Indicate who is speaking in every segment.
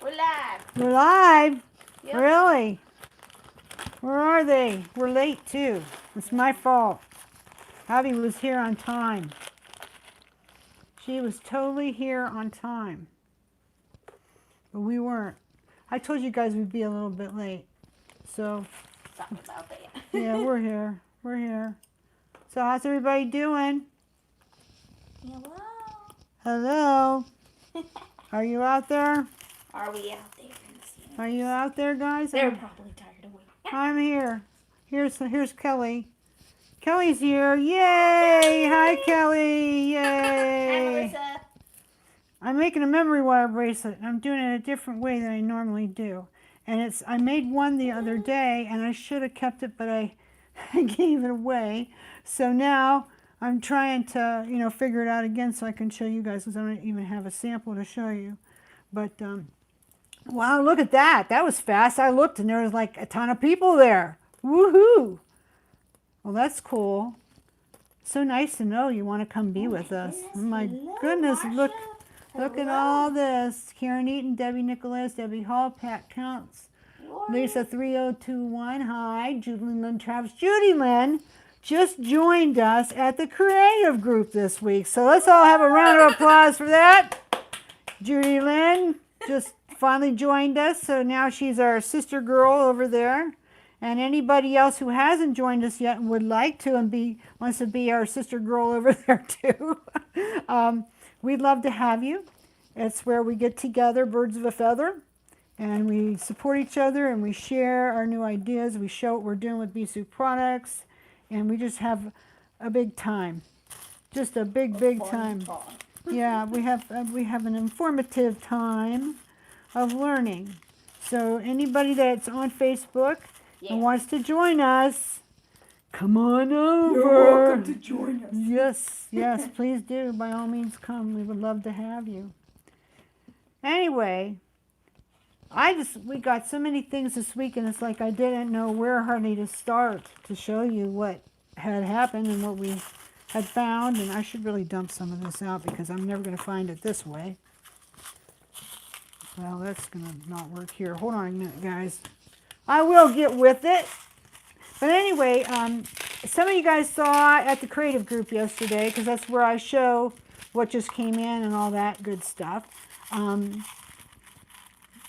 Speaker 1: We're live.
Speaker 2: We're live?
Speaker 1: Yep.
Speaker 2: Really? Where are they? We're late too. It's my fault. Abby was here on time. She was totally here on time. But we weren't. I told you guys we'd be a little bit late. So,
Speaker 1: Something about that.
Speaker 2: yeah, we're here. We're here. So how's everybody doing?
Speaker 1: Hello.
Speaker 2: Hello? Are you out there?
Speaker 1: Are we out there in the scene?
Speaker 2: Are you out there, guys?
Speaker 1: They're probably tired of waiting.
Speaker 2: I'm here. Here's Kelly. Kelly's here. Yay! Hi, Kelly.
Speaker 1: Hi,
Speaker 2: Yay!
Speaker 1: Melissa.
Speaker 2: I'm making a memory wire bracelet. I'm doing it a different way than I normally do. And I made one the other day, and I should have kept it, but I gave it away. So now I'm trying to, figure it out again so I can show you guys, because I don't even have a sample to show you. But, wow, look at that. That was fast. I looked, and there was like a ton of people there. Woohoo! Well, that's cool. So nice to know you want to come be with us. Oh my goodness, look at all this. Karen Eaton, Debbie Nicholas, Debbie Hall, Pat Counts, Lisa 3021, hi, Judy Lynn Travis. Judy Lynn just joined us at the creative group this week. So let's all have a round of applause for that. Judy Lynn just finally joined us. So now she's our sister girl over there. And anybody else who hasn't joined us yet and would like to and wants to be our sister girl over there too, we'd love to have you. It's where we get together, birds of a feather, and we support each other and we share our new ideas. We show what we're doing with Bisou products, and we just have a big time. Just a big time. Yeah, we have an informative time of learning. So anybody that's on Facebook and wants to join us, come on over.
Speaker 1: You're welcome to join us.
Speaker 2: Yes, please do. By all means, come. We would love to have you. Anyway, we got so many things this week, and it's like I didn't know where hardly to start to show you what had happened and what we had found. And I should really dump some of this out because I'm never going to find it this way. Well, that's going to not work here. Hold on a minute, guys. I will get with it. But anyway, some of you guys saw at the creative group yesterday, because that's where I show what just came in and all that good stuff. A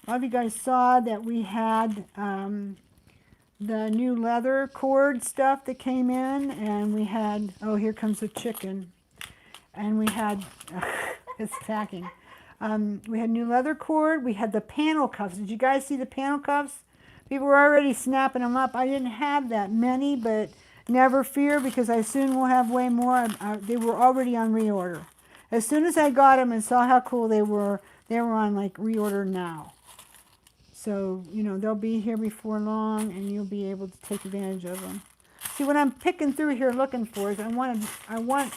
Speaker 2: lot of you guys saw that we had the new leather cord stuff that came in, and we had, oh, here comes the chicken. And we had, it's attacking. We had new leather cord. We had the panel cuffs. Did you guys see the panel cuffs? People were already snapping them up. I didn't have that many, but never fear, because I soon will have way more. They were already on reorder. As soon as I got them and saw how cool they were on like reorder now. So, they'll be here before long, and you'll be able to take advantage of them. See, what I'm picking through here looking for is I want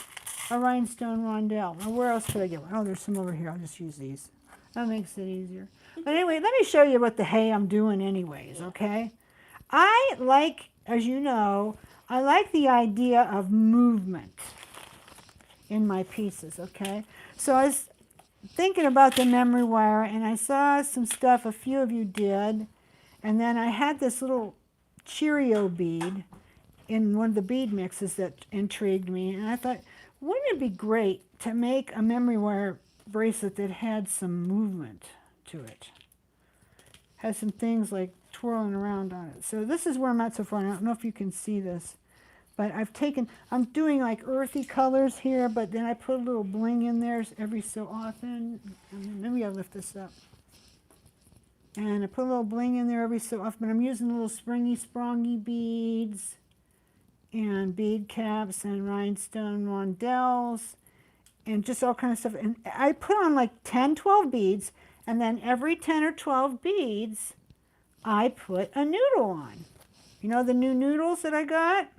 Speaker 2: a rhinestone rondelle. Now, where else could I get one? Oh, there's some over here. I'll just use these. That makes it easier. But anyway, let me show you what the hey I'm doing anyways, okay? I like, as you know, I like the idea of movement in my pieces, okay? So I was thinking about the memory wire, and I saw some stuff a few of you did, and then I had this little Cheerio bead in one of the bead mixes that intrigued me, and I thought, wouldn't it be great to make a memory wire bracelet that had some movement to it? Has some things like twirling around on it. So this is where I'm at so far. I don't know if you can see this, but I'm doing like earthy colors here, but then I put a little bling in there every so often. And maybe I'll lift this up. And I put a little bling in there every so often, but I'm using little springy beads and bead caps and rhinestone rondelles and just all kind of stuff. And I put on like 10, 12 beads, and then every 10 or 12 beads, I put a noodle on. You know the new noodles that I got?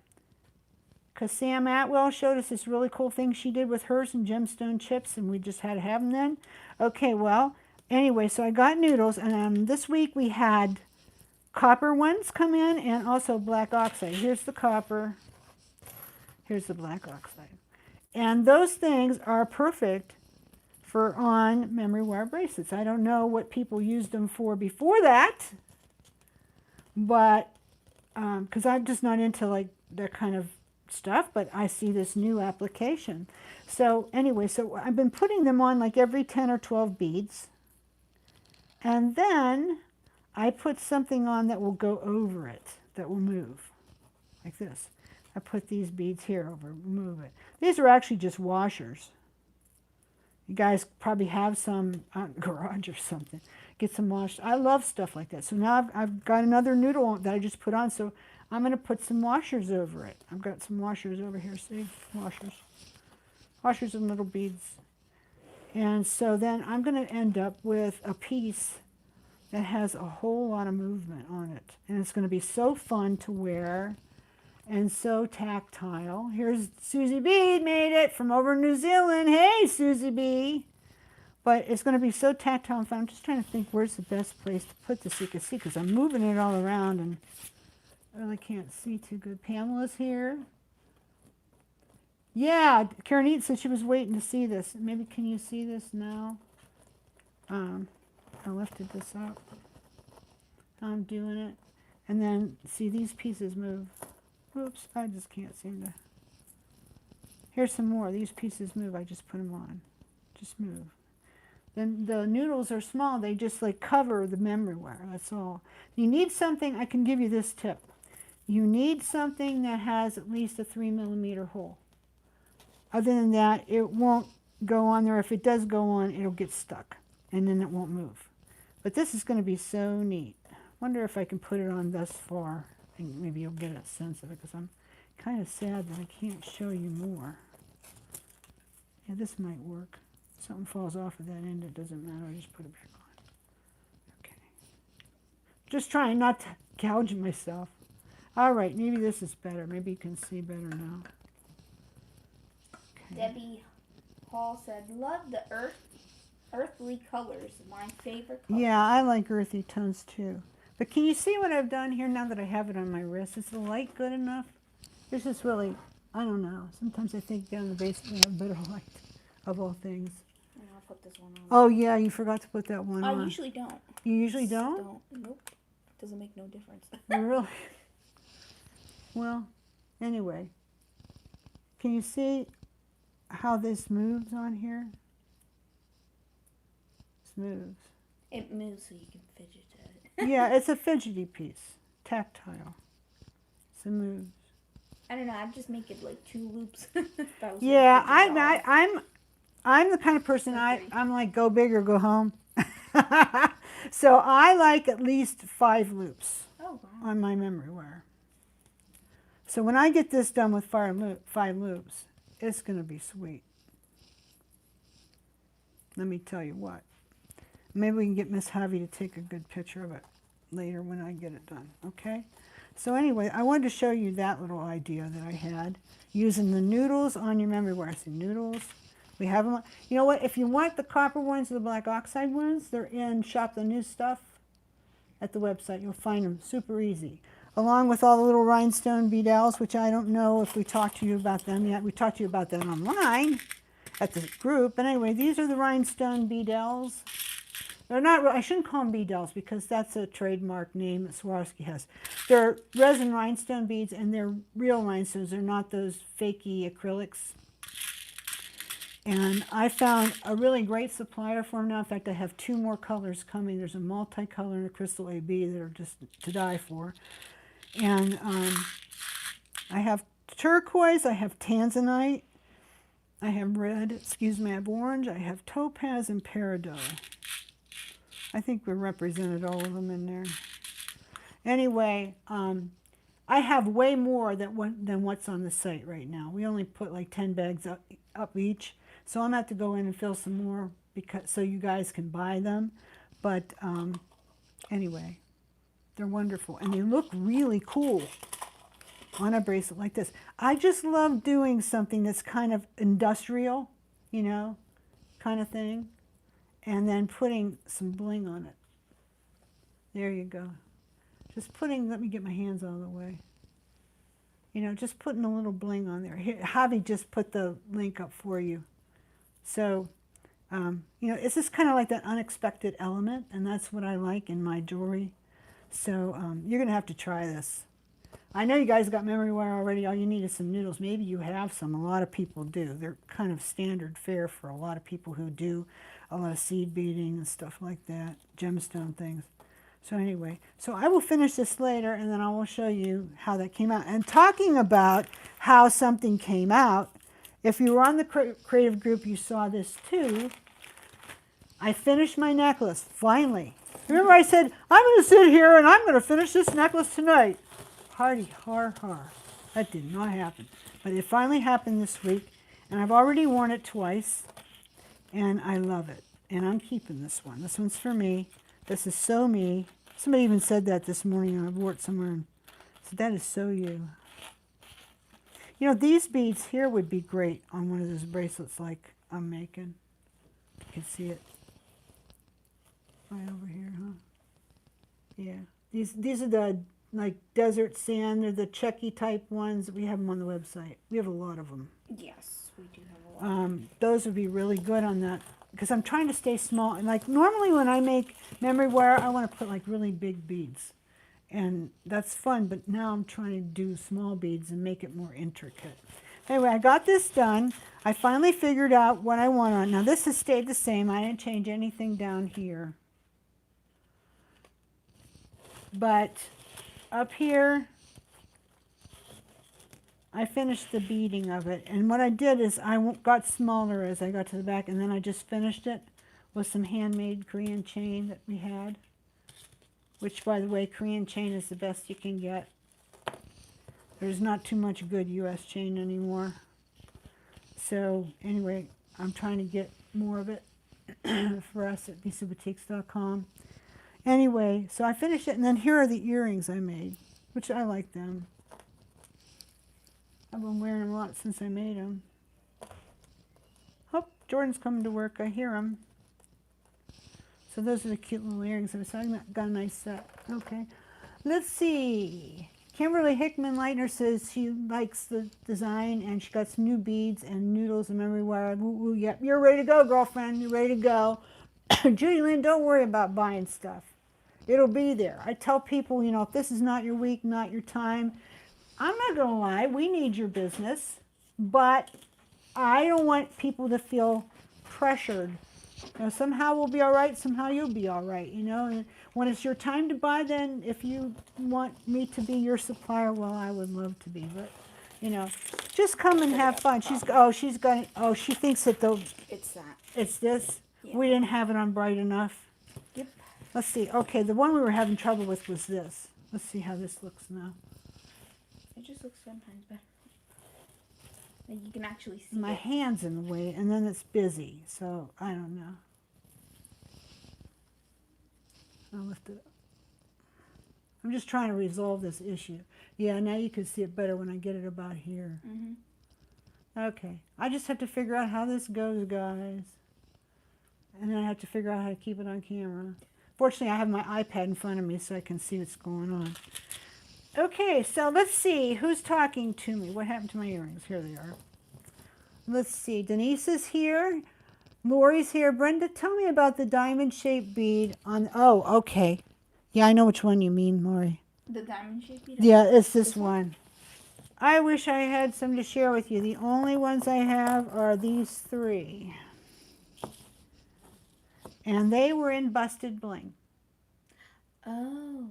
Speaker 2: Because Sam Atwell showed us this really cool thing she did with hers and gemstone chips, and we just had to have them then. Okay, well, anyway, so I got noodles, and this week we had copper ones come in and also black oxide. Here's the copper. Here's the black oxide. And those things are perfect for on memory wire bracelets. I don't know what people used them for before that, but because I'm just not into like that kind of stuff, but I see this new application. So anyway, so I've been putting them on like every 10 or 12 beads, and then I put something on that will go over it, that will move, like this. I put these beads here over, move it. These are actually just washers. You guys probably have some out in the garage or something. Get some wash. I love stuff like that. So now I've got another noodle that I just put on, so I'm going to put some washers over it. I've got some washers over here, see? Washers. Washers and little beads. And so then I'm going to end up with a piece that has a whole lot of movement on it. And it's going to be so fun to wear and so tactile. Here's Susie B, made it from over in New Zealand. Hey, Susie B. But it's going to be so tactile and fun. I'm just trying to think where's the best place to put this so you can see, because I'm moving it all around and I really can't see too good. Pamela's here. Yeah, Karen Eat said she was waiting to see this. Maybe can you see this now? I lifted this up. I'm doing it. And then see these pieces move. Oops, I just can't seem to. Here's some more. These pieces move. I just put them on. Just move. Then the noodles are small. They just like cover the memory wire. That's all. You need something. I can give you this tip. You need something that has at least a 3mm hole. Other than that, it won't go on there. If it does go on, it'll get stuck and then it won't move. But this is going to be so neat. Wonder if I can put it on thus far. And maybe you'll get a sense of it, because I'm kind of sad that I can't show you more. Yeah, this might work. If something falls off of that end, it doesn't matter. I just put it back on. Okay. Just trying not to gouge myself. All right, maybe this is better. Maybe you can see better now. Okay.
Speaker 1: Debbie Hall said, love the earthly colors. My favorite color.
Speaker 2: Yeah, I like earthy tones too. But can you see what I've done here now that I have it on my wrist? Is the light good enough? This is really, I don't know. Sometimes I think down in the basement we have better light, of all things.
Speaker 1: And I'll put this one on.
Speaker 2: Oh yeah, you forgot to put that one on.
Speaker 1: I usually don't.
Speaker 2: You usually don't?
Speaker 1: Nope. Doesn't make no difference.
Speaker 2: Really? Well, anyway. Can you see how this moves on here? This moves.
Speaker 1: It moves so you can fidget it.
Speaker 2: Yeah, it's a fidgety piece. Tactile. So it moves.
Speaker 1: I don't know. I'd just make it like 2 loops.
Speaker 2: Yeah, I'm the kind of person I'm like go big or go home. So I like at least 5 loops on my memory wire. So when I get this done with 5 loops, it's going to be sweet. Let me tell you what. Maybe we can get Miss Javi to take a good picture of it later when I get it done, okay? So anyway, I wanted to show you that little idea that I had, using the noodles on your memory wire. See, noodles, we have them. You know what, if you want the copper ones or the black oxide ones, they're in Shop the New Stuff at the website. You'll find them super easy. Along with all the little rhinestone beadles, which I don't know if we talked to you about them yet. We talked to you about them online at the group. But anyway, these are the rhinestone beadles. They're not, I shouldn't call them beadles because that's a trademark name that Swarovski has. They're resin rhinestone beads and they're real rhinestones. They're not those fakey acrylics. And I found a really great supplier for them now. In fact, I have 2 more colors coming. There's a multicolor and a crystal AB that are just to die for. And I have turquoise, I have tanzanite, I have red, excuse me, I have orange, I have topaz and peridot. I think we represented all of them in there. Anyway, I have way more than what's on the site right now. We only put like 10 bags up each. So I'm going to have to go in and fill some more so you guys can buy them. But anyway, they're wonderful. And they look really cool on a bracelet like this. I just love doing something that's kind of industrial, you know, kind of thing. And then putting some bling on it. There you go. Just putting, let me get my hands out of the way. You know, just putting a little bling on there. Here, Javi just put the link up for you. So You know, it's just kind of like that unexpected element, and that's what I like in my jewelry. So you're going to have to try this. I know you guys got memory wire already. All you need is some noodles. Maybe you have some. A lot of people do. They're kind of standard fare for a lot of people who do a lot of seed beading and stuff like that, gemstone things. So anyway, so I will finish this later, and then I will show you how that came out. And talking about how something came out, if you were on the creative group, you saw this too. I finished my necklace, finally. Remember I said, I'm going to sit here and I'm going to finish this necklace tonight. Hardy, har, har. That did not happen. But it finally happened this week, and I've already worn it twice, and I love it. And I'm keeping this one. This one's for me. This is so me. Somebody even said that this morning, and I wore it somewhere and said, that is so you. You know, these beads here would be great on one of those bracelets like I'm making. You can see it right over here, huh? Yeah. These are the like desert sand. They're the Checky type ones. We have them on the website. We have a lot of them.
Speaker 1: Yes, we do have a lot.
Speaker 2: Those would be really good on that because I'm trying to stay small. And like normally when I make memory wire, I want to put like really big beads. And that's fun, but now I'm trying to do small beads and make it more intricate. Anyway, I got this done. I finally figured out what I want on. Now this has stayed the same. I didn't change anything down here. But up here, I finished the beading of it. And what I did is I got smaller as I got to the back, and then I just finished it with some handmade Korean chain that we had. Which, by the way, Korean chain is the best you can get. There's not too much good U.S. chain anymore. So, anyway, I'm trying to get more of it for us at bisabatiques.com. Anyway, so I finished it, and then here are the earrings I made, which I like them. I've been wearing them a lot since I made them. Oh, Jordan's coming to work. I hear him. So those are the cute little earrings. So I got a nice set. Okay. Let's see. Kimberly Hickman Leitner says she likes the design and she got some new beads and noodles and memory wire. Woo, woo, yep. You're ready to go, girlfriend. You're ready to go. Judy Lynn, don't worry about buying stuff. It'll be there. I tell people, you know, if this is not your week, not your time, I'm not going to lie. We need your business. But I don't want people to feel pressured. You know, somehow we'll be all right, somehow you'll be all right, you know. And when it's your time to buy, then if you want me to be your supplier, well, I would love to be. But, you know, just come and have fun. She thinks that
Speaker 1: It's that.
Speaker 2: it's this.
Speaker 1: Yeah.
Speaker 2: We didn't have it on bright enough.
Speaker 1: Yep.
Speaker 2: Let's see. Okay, the one we were having trouble with was this. Let's see how this looks now.
Speaker 1: It just looks sometimes better. Like you can actually see
Speaker 2: My
Speaker 1: it.
Speaker 2: hand's in the way, and then it's busy, so I don't know. I'll lift it up. I'm just trying to resolve this issue. Yeah, now you can see it better when I get it about here.
Speaker 1: Mm-hmm.
Speaker 2: Okay, I just have to figure out how this goes, guys. And then I have to figure out how to keep it on camera. Fortunately, I have my iPad in front of me so I can see what's going on. Okay, so let's see who's talking to me. What happened to my earrings? Here they are. Let's see. Denise is here. Lori's here. Brenda, tell me about the diamond-shaped bead on... Oh, okay. Yeah, I know which one you mean, Lori.
Speaker 1: The diamond-shaped bead?
Speaker 2: Yeah, it's this one. I wish I had some to share with you. The only ones I have are these three. And they were in busted bling.
Speaker 1: Oh.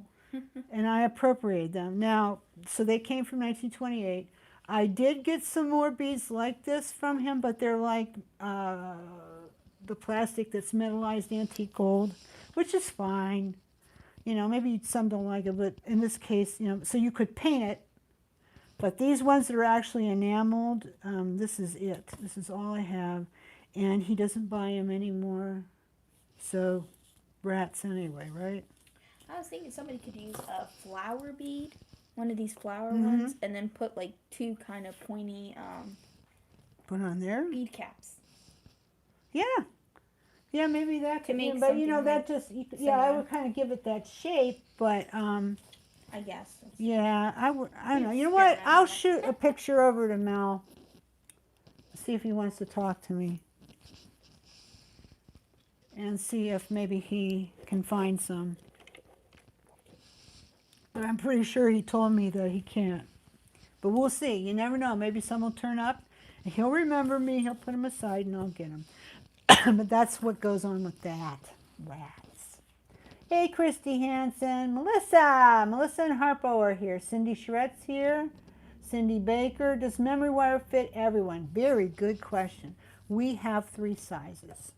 Speaker 2: And I appropriated them. Now, so they came from 1928. I did get some more beads like this from him, but they're like the plastic that's metallized antique gold, which is fine. You know, maybe some don't like it, but in this case, you know, so you could paint it. But these ones that are actually enameled, this is it. This is all I have. And he doesn't buy them anymore. So, rats anyway, right?
Speaker 1: I was thinking somebody could use a flower bead, one of these flower ones, and then put like two kind of pointy
Speaker 2: Put on there?
Speaker 1: bead caps.
Speaker 2: Yeah. Yeah, maybe that
Speaker 1: To
Speaker 2: could
Speaker 1: make
Speaker 2: be, but you know,
Speaker 1: something
Speaker 2: that just, yeah, I would kind of give it that shape, but,
Speaker 1: I guess.
Speaker 2: yeah, I don't know. You know what? I'll shoot a picture over to Mel. See if he wants to talk to me. and see if maybe he can find some. But I'm pretty sure he told me that he can't. But we'll see. You never know. Maybe some will turn up and he'll remember me. He'll put them aside and I'll get them. But that's what goes on with that. Rats. Hey, Christy Hansen. Melissa. Melissa and Harpo are here. Cindy Shret's here. Cindy Baker. Does memory wire fit everyone? Very good question. We have 3 sizes.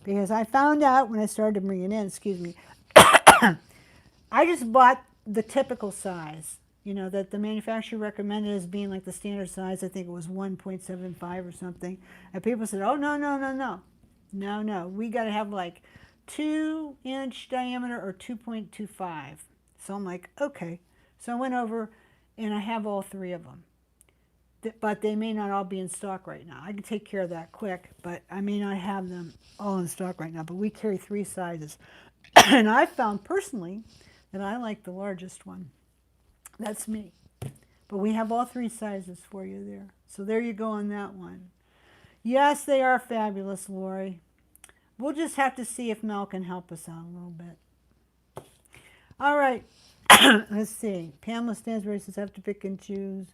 Speaker 2: Because I found out when I started bringing in, excuse me, I just bought the typical size, you know, that the manufacturer recommended as being like the standard size. I think it was 1.75 or something. And people said, oh, no, no, no, no. No, no. We got to have like 2-inch diameter or 2.25. So I'm like, okay. So I went over and I have all 3 of them. But they may not all be in stock right now. I can take care of that quick, but I may not have them all in stock right now. But we carry 3 sizes. And I found personally that I like the largest one. That's me. But we have all 3 sizes for you there. So there you go on that one. Yes, they are fabulous, Lori. We'll just have to see if Mel can help us out a little bit. All right. Let's see. Pamela Stansbury says, have to pick and choose.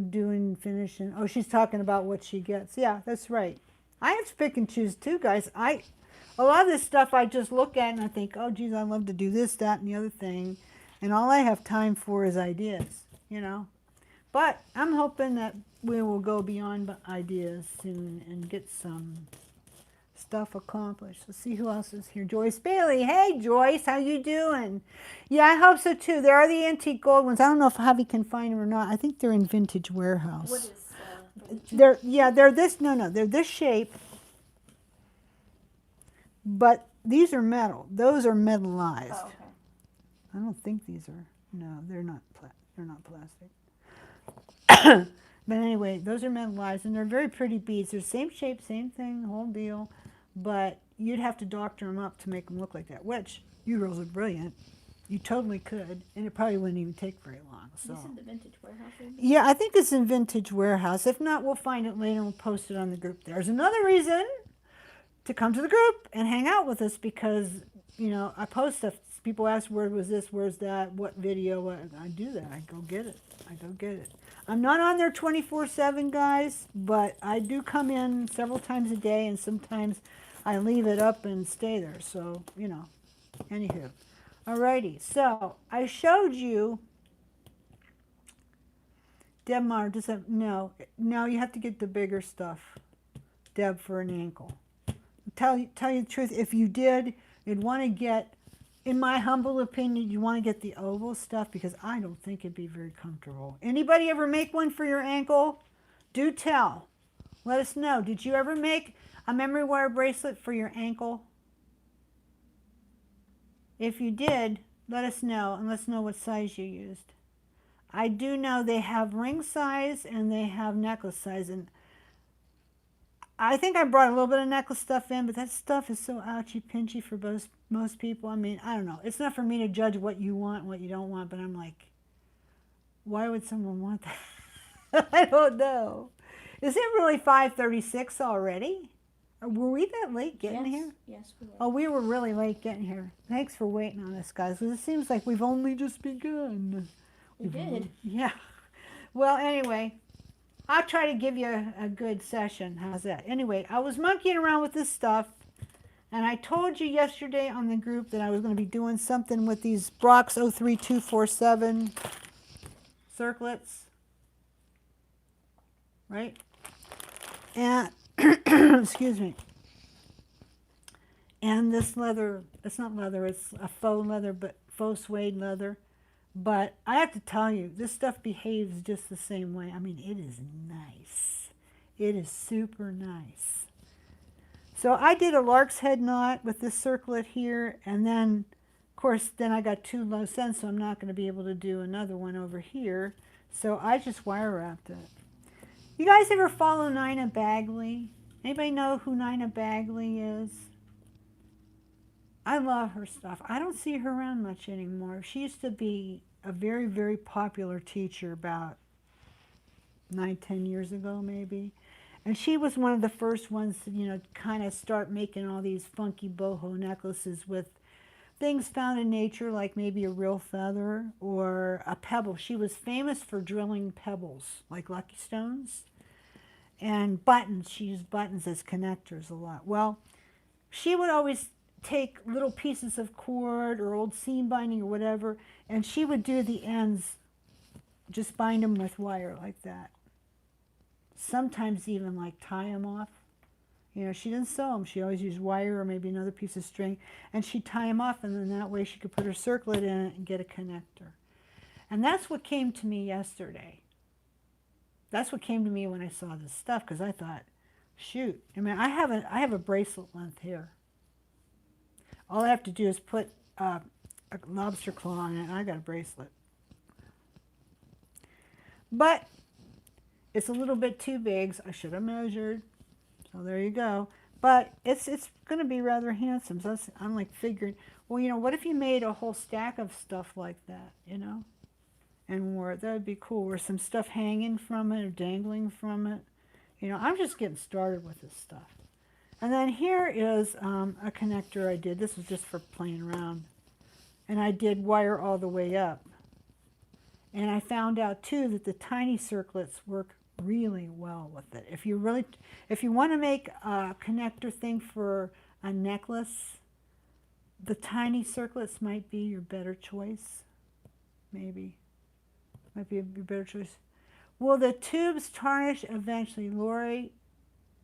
Speaker 2: Doing finishing. Oh, she's talking about what she gets. Yeah, that's right. I have to pick and choose too, guys. A lot of this stuff I just look at and I think, oh, geez, I love to do this, that, and the other thing. And all I have time for is ideas, you know. But I'm hoping that we will go beyond ideas soon and get some stuff accomplished. Let's see who else is here. Joyce Bailey. Hey, Joyce, how you doing? Yeah, I hope so too. There are the antique gold ones. I don't know if Javi can find them or not. I think they're in Vintage Warehouse.
Speaker 1: What is
Speaker 2: they're this. No, they're this shape. But these are metal. Those are metallized.
Speaker 1: Oh, okay.
Speaker 2: I don't think these are. No, they're not. They're not plastic. But anyway, those are metallized, and they're very pretty beads. They're same shape, same thing, whole deal. But you'd have to doctor them up to make them look like that, which you girls are brilliant. You totally could, and it probably wouldn't even take very long. So.
Speaker 1: Is this in the Vintage Warehouse?
Speaker 2: Yeah, I think it's in Vintage Warehouse. If not, we'll find it later and we'll post it on the group. There's another reason to come to the group and hang out with us because, you know, I post stuff. People ask, where was this, where's that, what video, I do that. I go get it. I'm not on there 24/7, guys, but I do come in several times a day, and sometimes I leave it up and stay there. So, you know, anywho. Alrighty, so I showed you, Deb Meyer, does that, no, you have to get the bigger stuff, Deb, for an ankle. Tell you the truth, if you did, you'd want to get, in my humble opinion, you want to get the oval stuff because I don't think it'd be very comfortable. Anybody ever make one for your ankle? Do tell. Let us know. Did you ever make a memory wire bracelet for your ankle? If you did, let us know and let us know what size you used. I do know they have ring size and they have necklace size, and I think I brought a little bit of necklace stuff in, but that stuff is so ouchy pinchy for most people. I mean, I don't know. It's not for me to judge what you want and what you don't want, but I'm like, why would someone want that? I don't know. Is it really 5:36 already? Or were we that late getting here?
Speaker 1: Yes, we were.
Speaker 2: Oh, we were really late getting here. Thanks for waiting on us, guys, because it seems like we've only just begun.
Speaker 1: We did.
Speaker 2: Yeah. Well, anyway, I'll try to give you a good session. How's that? Anyway, I was monkeying around with this stuff, and I told you yesterday on the group that I was going to be doing something with these Brox 03247 circlets, right? And, excuse me, and this leather, it's not leather, it's a faux leather, but faux suede leather. But I have to tell you, this stuff behaves just the same way. I mean, it is nice. It is super nice. So I did a lark's head knot with this circlet here, and then, of course, then I got too low cents, so I'm not going to be able to do another one over here. So I just wire wrapped it. You guys ever follow Nina Bagley? Anybody know who Nina Bagley is? I love her stuff. I don't see her around much anymore. She used to be a very, very popular teacher about 9, 10 years ago maybe. And she was one of the first ones to, kind of start making all these funky boho necklaces with things found in nature, like maybe a real feather or a pebble. She was famous for drilling pebbles, like lucky stones. And buttons, she used buttons as connectors a lot. Well, she would always take little pieces of cord or old seam binding or whatever, and she would do the ends, just bind them with wire like that. Sometimes even like tie them off. She didn't sew them. She always used wire or maybe another piece of string, and she'd tie them off, and then that way she could put her circlet in it and get a connector. And that's what came to me yesterday. That's what came to me when I saw this stuff, because I thought, shoot, I have a bracelet length here. All I have to do is put a lobster claw on it, and I got a bracelet. But it's a little bit too big, so I should have measured. So there you go. But it's going to be rather handsome. So I'm like figuring, well, what if you made a whole stack of stuff like that, and wore it? That would be cool. Or some stuff hanging from it or dangling from it. I'm just getting started with this stuff. And then here is a connector I did. This was just for playing around. And I did wire all the way up. And I found out too that the tiny circlets work really well with it. If you want to make a connector thing for a necklace, the tiny circlets might be your better choice. Maybe. Might be your better choice. Will the tubes tarnish eventually, Lori?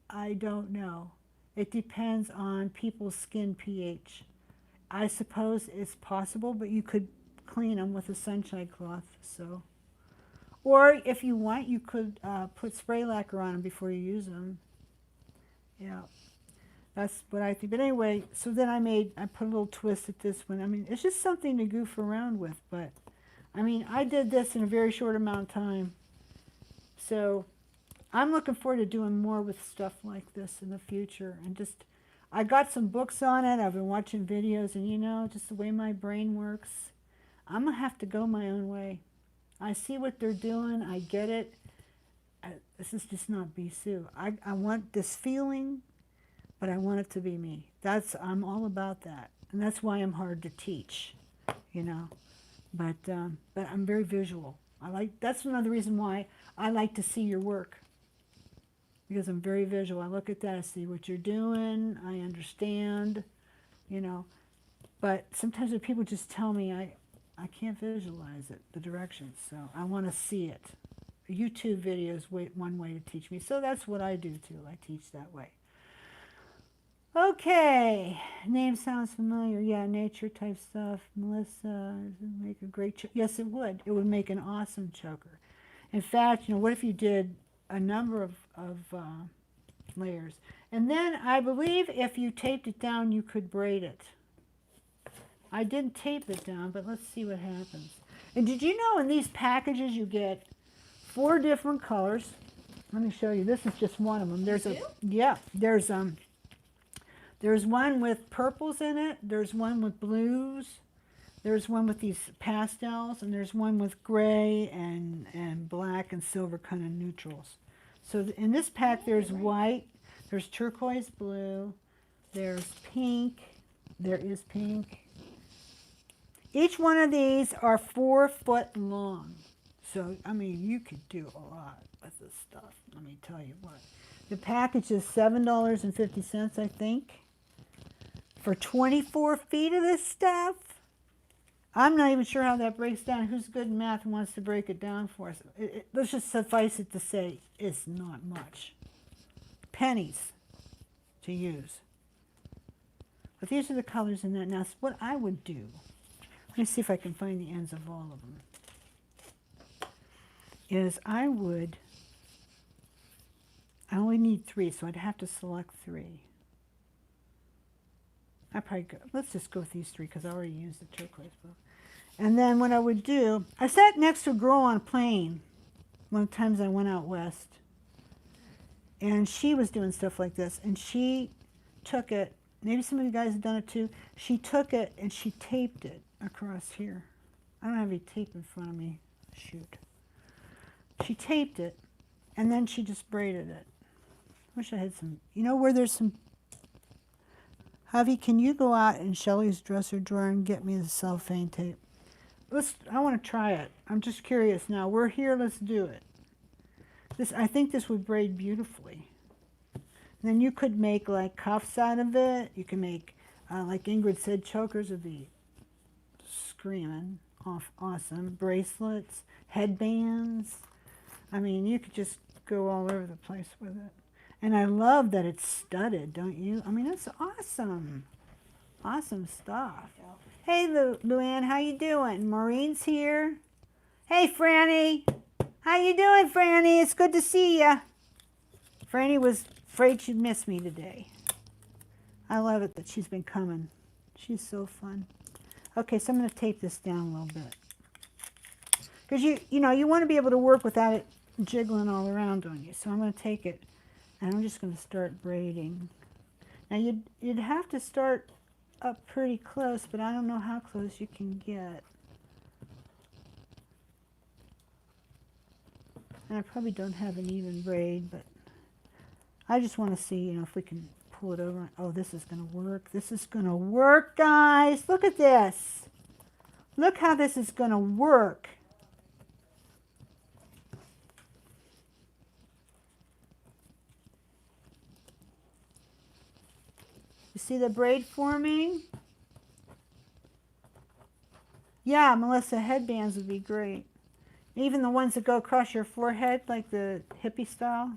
Speaker 2: I don't know. It depends on people's skin pH. I suppose it's possible, but you could clean them with a sunshine cloth. Or if you want, you could put spray lacquer on them before you use them. Yeah, that's what I think. But anyway, so then I put a little twist at this one. It's just something to goof around with. But I did this in a very short amount of time. So I'm looking forward to doing more with stuff like this in the future. And I got some books on it. I've been watching videos, and just the way my brain works, I'm going to have to go my own way. I see what they're doing. I get it. This is just not Bisou. I want this feeling, but I want it to be me. I'm all about that. And that's why I'm hard to teach, But I'm very visual. That's another reason why I like to see your work. Because I'm very visual. I look at that, I see what you're doing, I understand, But sometimes when people just tell me, I can't visualize it, the directions, so I want to see it. A YouTube video is one way to teach me, so that's what I do too. I teach that way. Okay, name sounds familiar. Yeah, nature type stuff. Melissa, make a great choker. Yes, it would. It would make an awesome choker. In fact, what if you did a number of layers? And then I believe if you taped it down, you could braid it. I didn't tape it down, but let's see what happens. And did you know in these packages you get 4 different colors? Let me show you. This is just one of them. There's one with purples in it. There's one with blues. There's one with these pastels, and there's one with gray and black and silver kind of neutrals. So in this pack, there's white, there's turquoise blue, there's pink, there is pink. Each one of these are 4 foot long. So, you could do a lot with this stuff. Let me tell you what. The package is $7.50, I think, for 24 feet of this stuff. I'm not even sure how that breaks down. Who's good in math and wants to break it down for us? Let's just suffice it to say it's not much. Pennies to use. But these are the colors in that. Now, what I would do, let me see if I can find the ends of all of them, is I only need 3, so I'd have to select 3. Let's just go with these 3 because I already used the turquoise blue. And then what I would do, I sat next to a girl on a plane one of the times I went out west. And she was doing stuff like this. And she took it, maybe some of you guys have done it too. She took it and she taped it across here. I don't have any tape in front of me. Shoot. She taped it and then she just braided it. Wish I had some. You know where there's some. Javi, can you go out in Shelly's dresser drawer and get me the cellophane tape? I want to try it. I'm just curious now. We're here. Let's do it. I think this would braid beautifully. And then you could make like cuffs out of it. You can make, like Ingrid said, chokers would be screaming awesome. Bracelets, headbands. I mean, you could just go all over the place with it. And I love that it's studded, don't you? I mean, it's awesome. Awesome stuff. Hey, Luann, how you doing? Maureen's here. Hey, Franny. How you doing, Franny? It's good to see ya. Franny was afraid she'd miss me today. I love it that she's been coming. She's so fun. Okay, so I'm going to tape this down a little bit. Because you know, you want to be able to work without it jiggling all around on you. So I'm going to take it and I'm just going to start braiding. Now you'd have to start up pretty close, but I don't know how close you can get. And I probably don't have an even braid, but I just want to see, you know, if we can pull it over. Oh, this is going to work. This is going to work, guys. Look at this. Look how this is going to work. You see the braid forming? Yeah, Melissa, headbands would be great. Even the ones that go across your forehead, like the hippie style,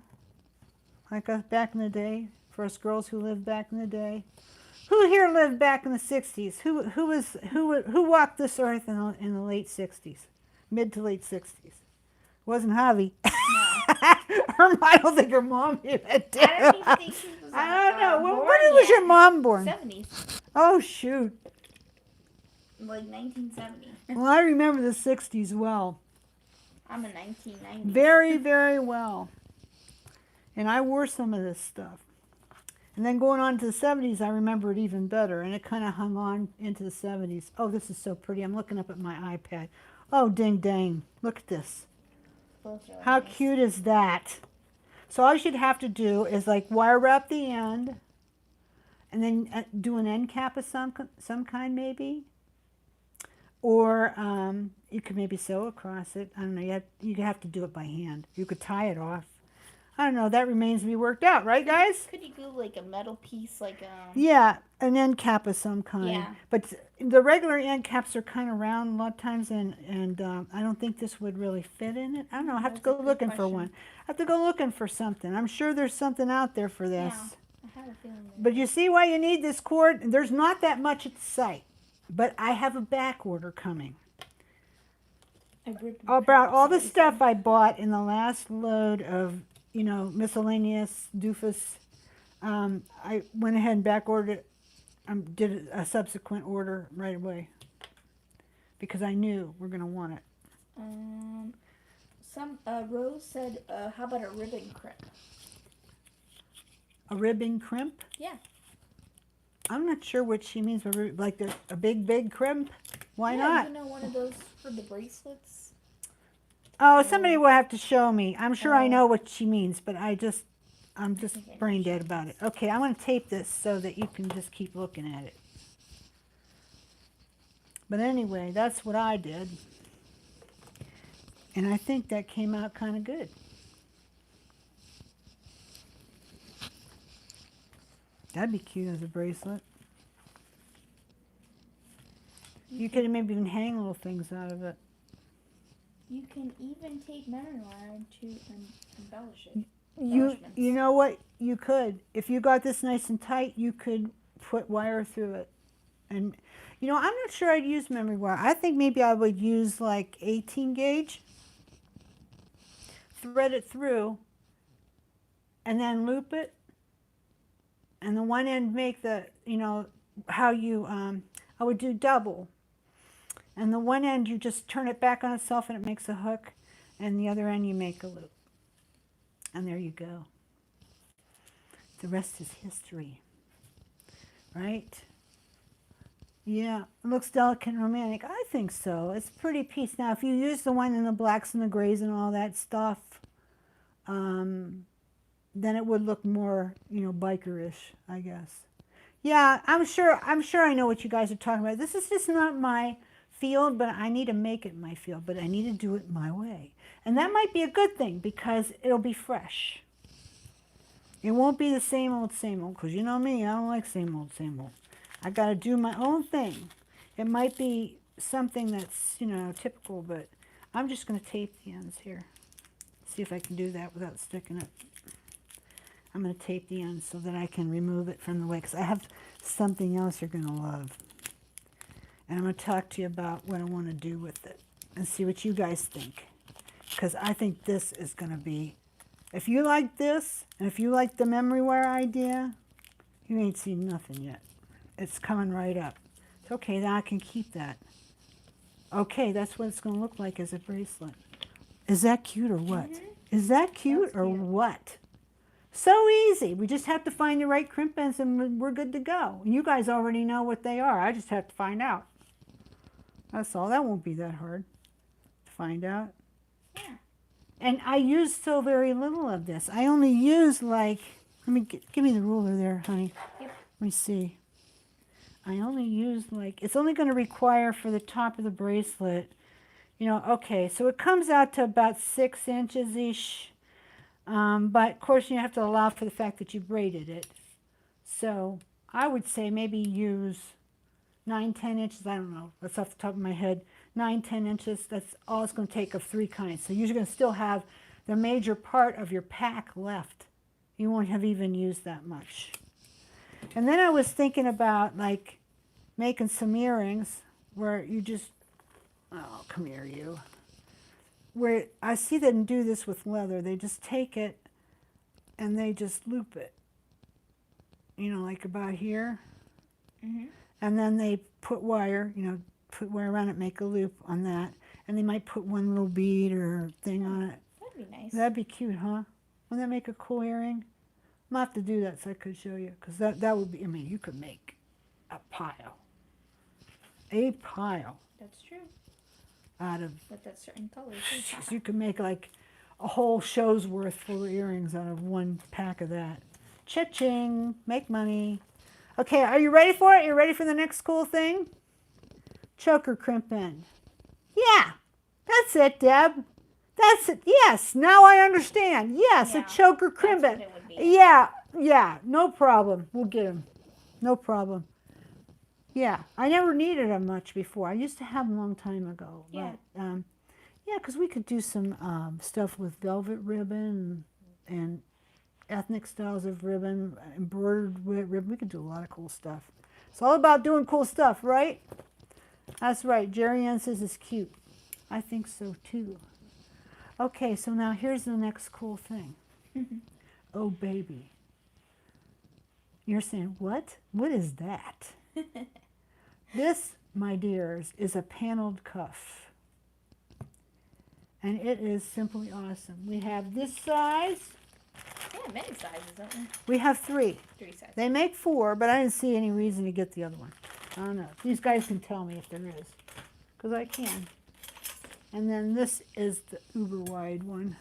Speaker 2: like us back in the day, for us girls who lived back in the day. Who here lived back in the 60s? Who walked this earth in the late 60s, mid to late 60s? Wasn't Javi. No. I don't think her mom even did.
Speaker 1: I don't even think she was.
Speaker 2: I don't know. When was your mom born?
Speaker 1: 70s.
Speaker 2: Oh shoot.
Speaker 1: Like 1970.
Speaker 2: Well, I remember the 60s well.
Speaker 1: I'm a 1990.
Speaker 2: Very, very well. And I wore some of this stuff. And then going on to the 70s, I remember it even better. And it kind of hung on into the 70s. Oh, this is so pretty. I'm looking up at my iPad. Oh, ding dang. Look at this. How cute is that? So all you'd have to do is like wire wrap the end. And then do an end cap of some kind maybe. Or you could maybe sew across it. I don't know. You'd have to do it by hand. You could tie it off. I don't know. That remains to be worked out, right, guys?
Speaker 1: Could you do like a metal piece, like
Speaker 2: Yeah, an end cap of some kind.
Speaker 1: Yeah.
Speaker 2: But the regular end caps are kind of round a lot of times, and I don't think this would really fit in it. I don't know. I have to go looking for one. I have to go looking for something. I'm sure there's something out there for this.
Speaker 1: Yeah, I have a feeling.
Speaker 2: But you see why you need this cord? There's not that much at the site. But I have a back order coming. About all the stuff I bought in the last load of, you know, miscellaneous doofus. I went ahead and back ordered it. Did a subsequent order right away. Because I knew we're going to want it.
Speaker 1: Rose said, how about a ribbon crimp?
Speaker 2: A ribbon crimp?
Speaker 1: Yeah.
Speaker 2: I'm not sure what she means by like a big crimp. Why not?
Speaker 1: You know, one of those for the bracelets.
Speaker 2: Oh, somebody will have to show me. I'm sure I know what she means, but I'm just brain dead about it. Okay, I want to tape this so that you can just keep looking at it. But anyway, that's what I did. And I think that came out kind of good. That'd be cute as a bracelet. You could maybe even hang little things out of it.
Speaker 1: You can even take memory wire to embellish it.
Speaker 2: You know what? You could. If you got this nice and tight, you could put wire through it. And, you know, I'm not sure I'd use memory wire. I think maybe I would use like 18 gauge. Thread it through. And then loop it. And the one end make the, you know, how you, I would do double. And the one end you just turn it back on itself and it makes a hook. And the other end you make a loop. And there you go. The rest is history. Right? Yeah, it looks delicate and romantic. I think so. It's a pretty piece. Now, if you use the one in the blacks and the grays and all that stuff, then it would look more, bikerish, I guess. Yeah, I'm sure I know what you guys are talking about. This is just not my field, but I need to make it my field, but I need to do it my way. And that might be a good thing because it'll be fresh. It won't be the same old, because you know me, I don't like same old, same old. I got to do my own thing. It might be something that's, typical, but I'm just going to tape the ends here. See if I can do that without sticking it. I'm going to tape the ends so that I can remove it from the way, because I have something else you're going to love. And I'm going to talk to you about what I want to do with it and see what you guys think. Because I think this is going to be, if you like this, and if you like the memory wire idea, you ain't seen nothing yet. It's coming right up. It's okay, now I can keep that. Okay, that's what it's going to look like as a bracelet. Is that cute or what? Is that cute or what? So easy. We just have to find the right crimp ends and we're good to go. You guys already know what they are. I just have to find out. That's all. That won't be that hard to find out.
Speaker 1: Yeah.
Speaker 2: And I use so very little of this. I only use like, give me the ruler there, honey.
Speaker 1: Yep.
Speaker 2: Let me see. I only use like, it's only going to require for the top of the bracelet, okay, so it comes out to about 6 inches-ish. But of course you have to allow for the fact that you braided it. So I would say maybe use 9-10 inches. I don't know, that's off the top of my head. 9-10 inches, that's all it's going to take of 3 kinds. So you're going to still have the major part of your pack left. You won't have even used that much. And then I was thinking about like making some earrings where you just, oh, come here you. Where I see them do this with leather. They just take it and they just loop it. Like about here. And then they put wire, put wire around it, make a loop on that. And they might put one little bead or thing on it.
Speaker 1: That'd be nice.
Speaker 2: That'd be cute, huh? Wouldn't that make a cool earring? I'm going to have to do that so I could show you. Because that would be, you could make a pile. A pile.
Speaker 1: That's true.
Speaker 2: Out of,
Speaker 1: with that certain color.
Speaker 2: You could make like a whole show's worth full of earrings out of one pack of that. Cha-ching, make money. Okay, are you ready for it? You ready for the next cool thing? Choker crimp end. Yeah, that's it, Deb. That's it. Yes, now I understand. Yes,
Speaker 1: Yeah,
Speaker 2: a choker crimp end.
Speaker 1: that's what it would be.
Speaker 2: Yeah, no problem. We'll get them. No problem. Yeah, I never needed them much before. I used to have them a long time ago.
Speaker 1: Yeah.
Speaker 2: But, yeah, because we could do some stuff with velvet ribbon and ethnic styles of ribbon, embroidered ribbon. We could do a lot of cool stuff. It's all about doing cool stuff, right? That's right. Jerry Ann says it's cute. I think so, too. Okay, so now here's the next cool thing. Oh, baby. You're saying, what? What is that? This, my dears, is a paneled cuff. And it is simply awesome. We have this size.
Speaker 1: Yeah, many sizes, don't we?
Speaker 2: We have 3.
Speaker 1: 3 sizes.
Speaker 2: They make 4, but I didn't see any reason to get the other one. I don't know. These guys can tell me if there is, because I can. And then this is the uber wide one.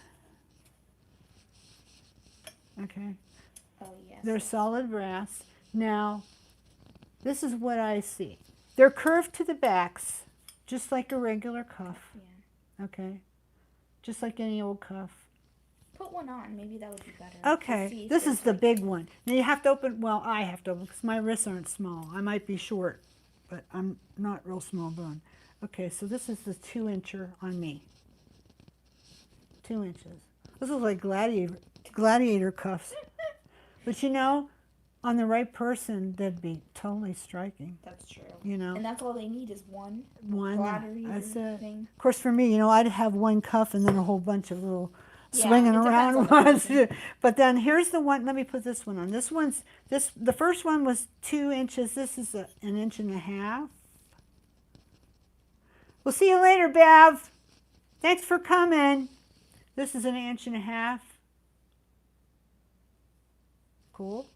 Speaker 2: Okay.
Speaker 1: Oh, yes.
Speaker 2: They're solid brass. Now, this is what I see. They're curved to the backs, just like a regular cuff.
Speaker 1: Yeah.
Speaker 2: Okay. Just like any old cuff.
Speaker 1: Put one on. Maybe that would be better.
Speaker 2: Okay. This is the big one. Now you have to open, well, I have to open because my wrists aren't small. I might be short, but I'm not real small bone. Okay, so this is the 2-incher on me. 2 inches. This is like gladiator cuffs. But on the right person, that'd be totally striking.
Speaker 1: That's true.
Speaker 2: And
Speaker 1: that's all they need is one.
Speaker 2: One.
Speaker 1: Gladiator
Speaker 2: That's it.
Speaker 1: thing.
Speaker 2: Of course, for me, I'd have one cuff and then a whole bunch of little
Speaker 1: Yeah,
Speaker 2: swinging
Speaker 1: it
Speaker 2: around
Speaker 1: depends on the
Speaker 2: ones.
Speaker 1: person.
Speaker 2: But then here's the one. Let me put this one on. The first one was 2 inches. This is 1.5 inches. We'll see you later, Bev. Thanks for coming. This is 1.5 inches. Cool.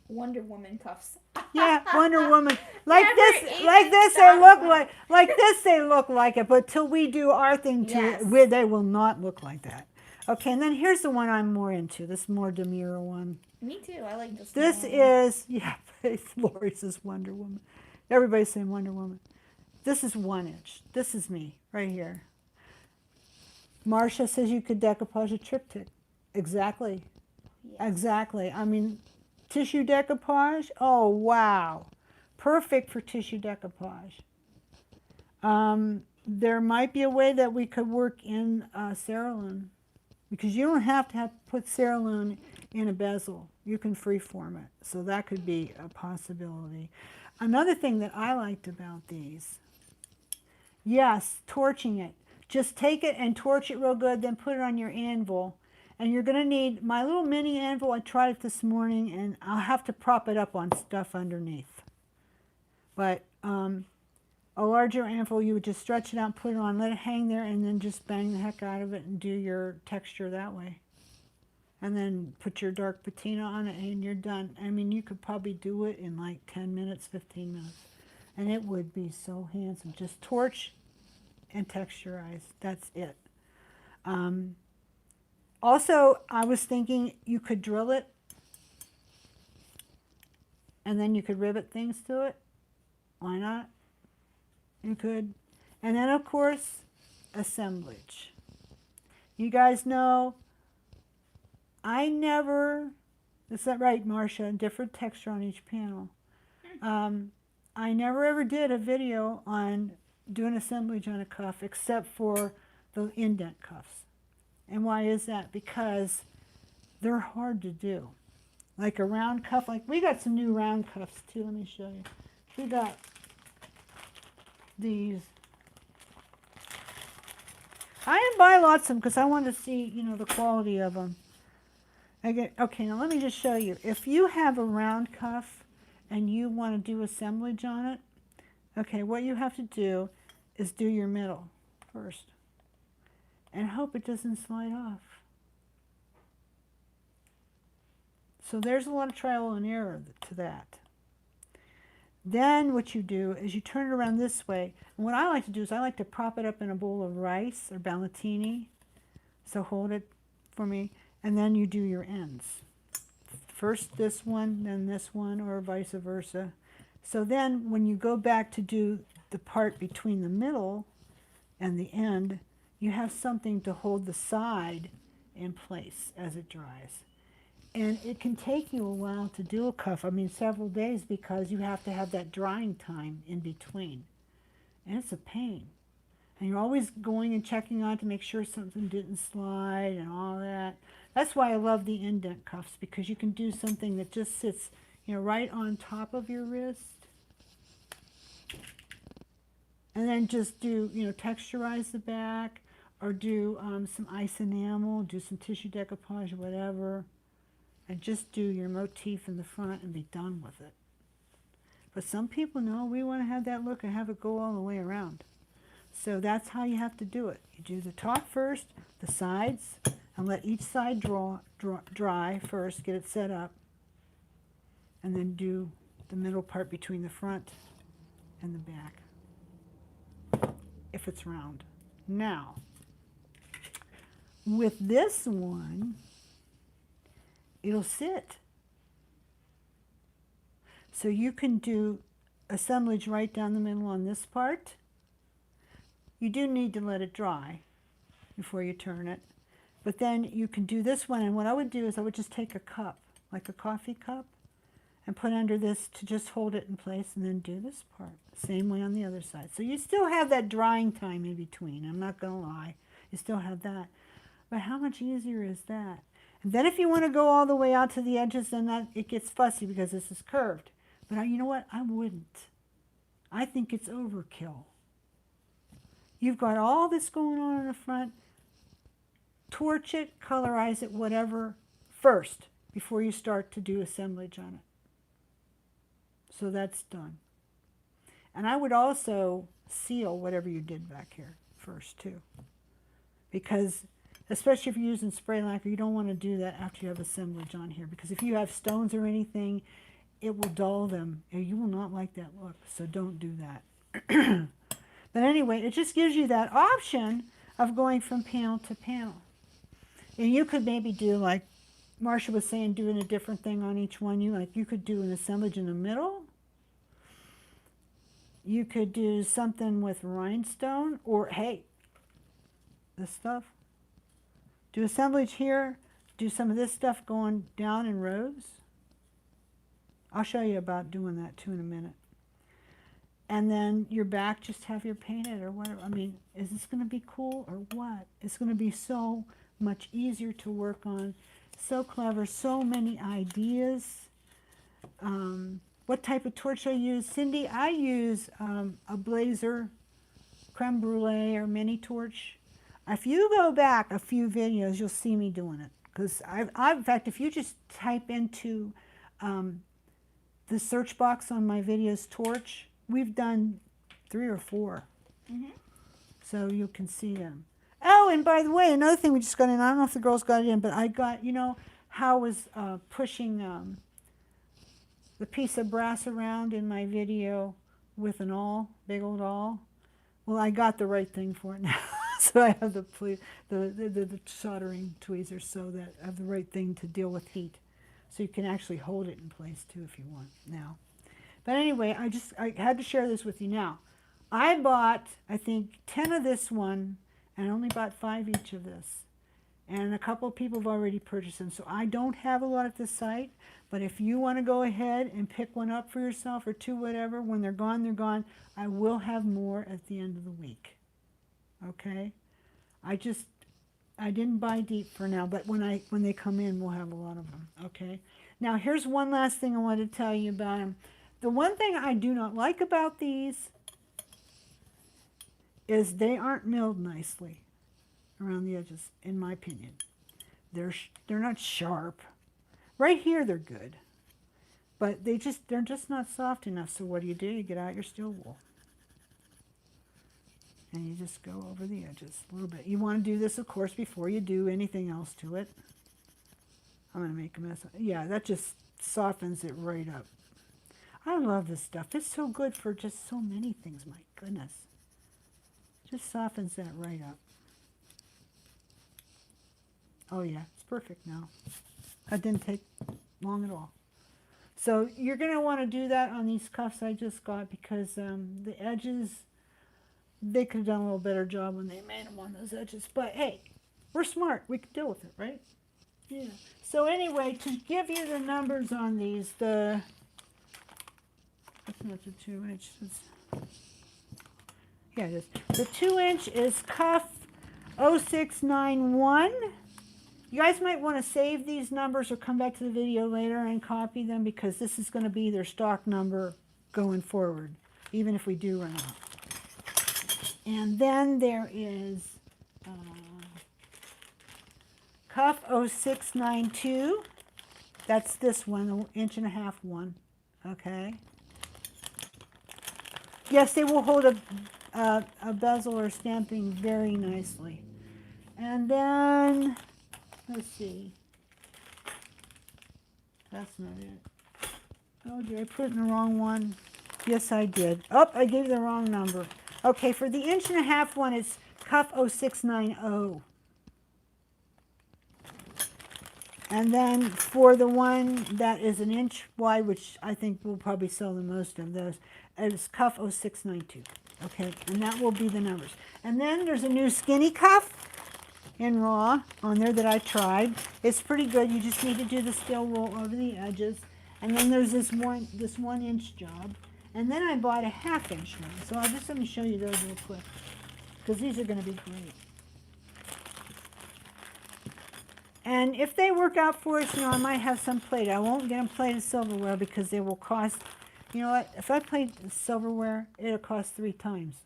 Speaker 1: Wonder Woman cuffs.
Speaker 2: Yeah, Wonder Woman. Like
Speaker 1: Never
Speaker 2: this,
Speaker 1: even
Speaker 2: like this, they
Speaker 1: thought
Speaker 2: look like this. They look like it, but till we do our thing to
Speaker 1: Yes.
Speaker 2: it, they will not look like that. Okay, and then here's the one I'm more into, this more demure one.
Speaker 1: Me too. I like this.
Speaker 2: This is, yeah, Lori says Wonder Woman. Everybody's saying Wonder Woman. This is 1 inch. This is me right here. Marcia says you could decoupage a triptych. Exactly.
Speaker 1: Yeah.
Speaker 2: Exactly. I mean, tissue decoupage, oh, wow. Perfect for tissue decoupage. There might be a way that we could work in Cerulean, because you don't have to put Cerulean in a bezel. You can freeform it. So that could be a possibility. Another thing that I liked about these, yes, torching it. Just take it and torch it real good, then put it on your anvil. And you're going to need my little mini anvil. I tried it this morning, and I'll have to prop it up on stuff underneath. But a larger anvil, you would just stretch it out, put it on, let it hang there, and then just bang the heck out of it and do your texture that way. And then put your dark patina on it, and you're done. I mean, you could probably do it in like 10 minutes, 15 minutes. And it would be so handsome. Just torch and texturize. That's it. Also, I was thinking you could drill it, and then you could rivet things to it. Why not? You could. And then, of course, assemblage. You guys know, I never, is that right, Marcia? Different texture on each panel. I never ever did a video on doing assemblage on a cuff except for the indent cuffs. And why is that? Because they're hard to do. Like a round cuff, like we got some new round cuffs too. Let me show you. We got these. I didn't buy lots of them because I wanted to see, you know, the quality of them. Okay, now let me just show you. If you have a round cuff and you want to do assemblage on it, okay, what you have to do is do your middle first and hope it doesn't slide off. So there's a lot of trial and error to that. Then what you do is you turn it around this way. And what I like to do is I like to prop it up in a bowl of rice or ballatini. So hold it for me. And then you do your ends. First this one, then this one, or vice versa. So then when you go back to do the part between the middle and the end, you have something to hold the side in place as it dries. And it can take you a while to do a cuff. I mean, several days, because you have to have that drying time in between. And it's a pain. And you're always going and checking on to make sure something didn't slide and all that. That's why I love the indent cuffs, because you can do something that just sits, you know, right on top of your wrist. And then just do, you know, texturize the back, or do some ice enamel, do some tissue decoupage, whatever. And just do your motif in the front and be done with it. But some people know we want to have that look and have it go all the way around. So that's how you have to do it. You do the top first, the sides, and let each side dry first, get it set up, and then do the middle part between the front and the back, if it's round. Now, with this one, it'll sit. So you can do assemblage right down the middle on this part. You do need to let it dry before you turn it. But then you can do this one, and what I would do is I would just take a cup, like a coffee cup, and put under this to just hold it in place, and then do this part. Same way on the other side. So you still have that drying time in between. I'm not going to lie. You still have that. But how much easier is that? And then if you want to go all the way out to the edges, then that it gets fussy because this is curved. But you know what? I wouldn't. I think it's overkill. You've got all this going on in the front. Torch it, colorize it, whatever, first, before you start to do assemblage on it. So that's done. And I would also seal whatever you did back here first, too. Because especially if you're using spray lacquer, you don't want to do that after you have assemblage on here. Because if you have stones or anything, it will dull them. And you will not like that look. So don't do that. But anyway, it just gives you that option of going from panel to panel. And you could maybe do like Marcia was saying, doing a different thing on each one. You could do an assemblage in the middle. You could do something with rhinestone, or hey, this stuff. Do assemblage here. Do some of this stuff going down in rows. I'll show you about doing that too in a minute. And then your back, just have your painted or whatever. I mean, is this going to be cool or what? It's going to be so much easier to work on. So clever, so many ideas. What type of torch I use? Cindy, I use a Blazer creme brulee or mini torch. If you go back a few videos, you'll see me doing it. Because in fact, if you just type into the search box on my videos torch, we've done 3 or 4. So you can see them. Oh, and by the way, another thing we just got in, I don't know if the girls got it in, but I got, you know, how I was pushing the piece of brass around in my video with an awl, big old awl. Well, I got the right thing for it now. So I have the soldering tweezers, so that I have the right thing to deal with heat. So you can actually hold it in place too if you want now. But anyway, I had to share this with you now. I bought, I think, 10 of this one, and I only bought 5 each of this. And a couple of people have already purchased them. So I don't have a lot at the site. But if you want to go ahead and pick one up for yourself or 2, whatever, when they're gone, they're gone. I will have more at the end of the week. Okay? I didn't buy deep for now, but when they come in, we'll have a lot of them. Okay? Now, here's one last thing I want to tell you about them. The one thing I do not like about these is they aren't milled nicely around the edges, in my opinion. They're not sharp. Right here they're good, but they're just not soft enough. So what do? You get out your steel wool and you just go over the edges a little bit. You want to do this, of course, before you do anything else to it. I'm going to make a mess. Yeah, that just softens it right up. I love this stuff. It's so good for just so many things. My goodness. Just softens that right up. Oh yeah, it's perfect now. That didn't take long at all. So you're going to want to do that on these cuffs I just got, because the edges, they could have done a little better job when they made them on those edges. But hey, we're smart. We can deal with it, right? Yeah. So anyway, to give you the numbers on these, that's not the 2 inches. Yeah, it is. The 2 inch is cuff 0691. You guys might want to save these numbers or come back to the video later and copy them, because this is going to be their stock number going forward, even if we do run out. And then there is cuff 0692. That's this one, the 1.5 inch one. Okay. Yes, they will hold a bezel or stamping very nicely. And then, let's see. That's not it. Oh, did I put it in the wrong one? Yes, I did. Oh, I gave the wrong number. Okay, for the 1.5 inch one, it's cuff 0690. And then for the one that is 1 inch wide, which I think we'll probably sell the most of those, it's cuff 0692. Okay, and that will be the numbers. And then there's a new skinny cuff in raw on there that I tried. It's pretty good. You just need to do the steel wool over the edges. And then there's this 1 inch job. And then I bought a 1/2 inch one. So I'll just let me show you those real quick, because these are going to be great. And if they work out for us, you know, I might have some plated. I won't get them plated silverware, because they will cost, you know what, if I plate silverware, it'll cost 3 times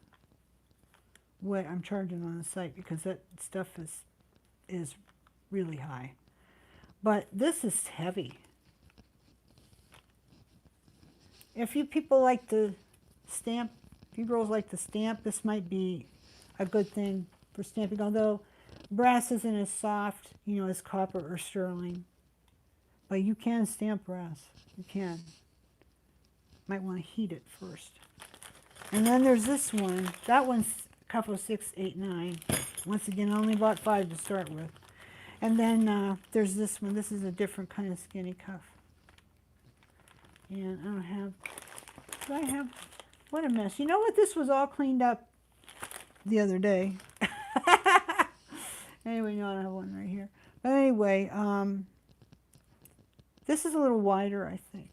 Speaker 2: what I'm charging on the site, because that stuff is really high. But this is heavy. If you people like to stamp, if you girls like to stamp, this might be a good thing for stamping, although brass isn't as soft, you know, as copper or sterling. But you can stamp brass. You can. Might want to heat it first. And then there's this one. That one's cuff 0689. Once again, I only bought 5 to start with. And then there's this one. This is a different kind of skinny cuff. And I don't have, do I have, what a mess. You know what? This was all cleaned up the other day. Anyway, no, I have one right here. But anyway, this is a little wider, I think.